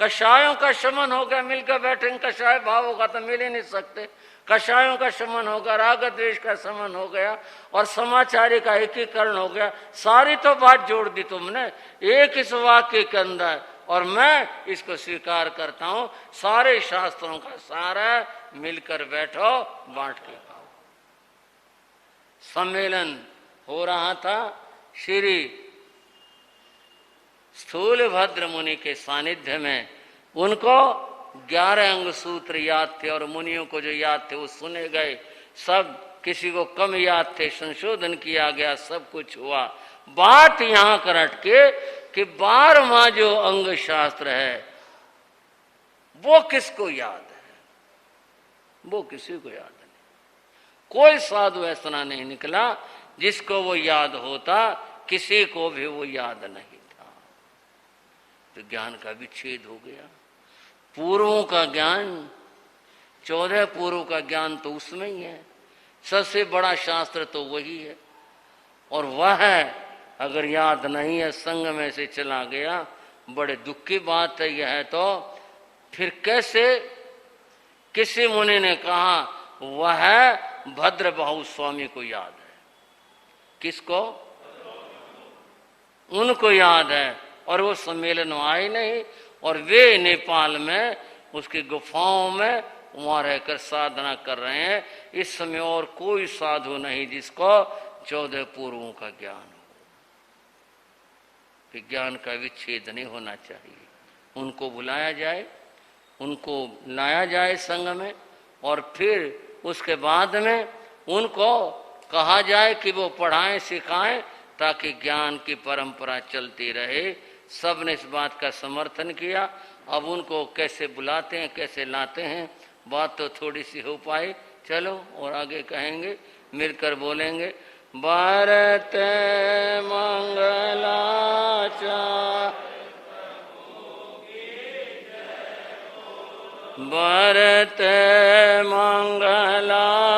कषायों का शमन हो गया, मिलकर बैठेंगे। कषाय भाव होगा तो मिल ही नहीं सकते। कषायों का शमन होगा, राग द्वेष का शमन हो गया और समाचारी का एकीकरण हो गया। सारी तो बात जोड़ दी तुमने एक इस वाक्य के अंदर, और मैं इसको स्वीकार करता हूं, सारे शास्त्रों का सार है, मिलकर बैठो बांट के खाओ। सम्मेलन हो रहा था श्री स्थूलभद्र मुनि के सानिध्य में। उनको 11 अंग सूत्र याद थे और मुनियों को जो याद थे वो सुने गए। सब, किसी को कम याद थे, संशोधन किया गया, सब कुछ हुआ। बात यहां कर अटके कि 12वां जो अंग शास्त्र है वो किसको याद है? वो किसी को याद नहीं। कोई साधु ऐसा नहीं निकला जिसको वो याद होता, किसी को भी वो याद नहीं था। तो ज्ञान का विच्छेद हो गया। पूर्वों का ज्ञान, 14 पूर्व का ज्ञान तो उसमें ही है। सबसे बड़ा शास्त्र तो वही है, और वह अगर याद नहीं है, संग में से चला गया, बड़े दुख की बात है यह। तो फिर कैसे? किसी मुनि ने कहा वह भद्र बाहु स्वामी को याद है। किसको? उनको याद है, और वो सम्मेलन आए नहीं, और वे नेपाल में उसकी गुफाओं में वहां रहकर साधना कर रहे हैं। इस समय और कोई साधु नहीं जिसको 14 पूर्वों का ज्ञान हो। ज्ञान का विच्छेद नहीं होना चाहिए। उनको बुलाया जाए, उनको लाया जाए संग में, और फिर उसके बाद में उनको कहा जाए कि वो पढ़ाएं सिखाएं, ताकि ज्ञान की परंपरा चलती रहे। सब ने इस बात का समर्थन किया। अब उनको कैसे बुलाते हैं, कैसे लाते हैं, बात तो थोड़ी सी हो पाई। चलो और आगे कहेंगे, मिलकर बोलेंगे। भारत मंगलाचार, भारत मंगलाचार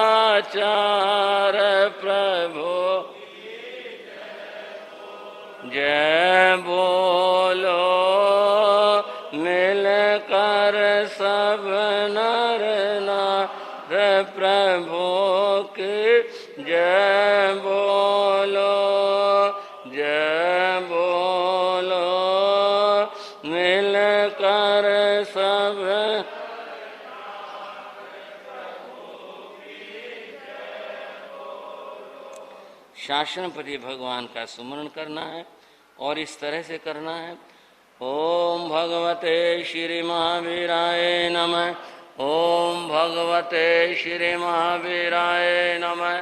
प्रभु जय बोलो, मिलकर सब नर नार प्रभु की जय बोलो, जय बोलो, मिलकर सब। शासनपति भगवान का सुमरण करना है, और इस तरह से करना है। ओम भगवते श्री महावीराय नमः। ओम भगवते श्री महावीराय नमः।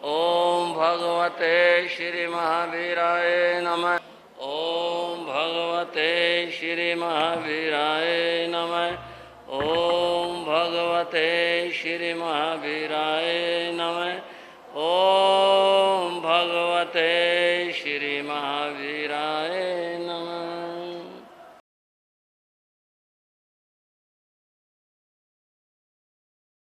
ओम भगवते श्री महावीराय नमः। ओम भगवते श्री महावीराय नमः। ओम भगवते श्री महावीराय नमः। ओम भगवते श्री महावीराय नमः।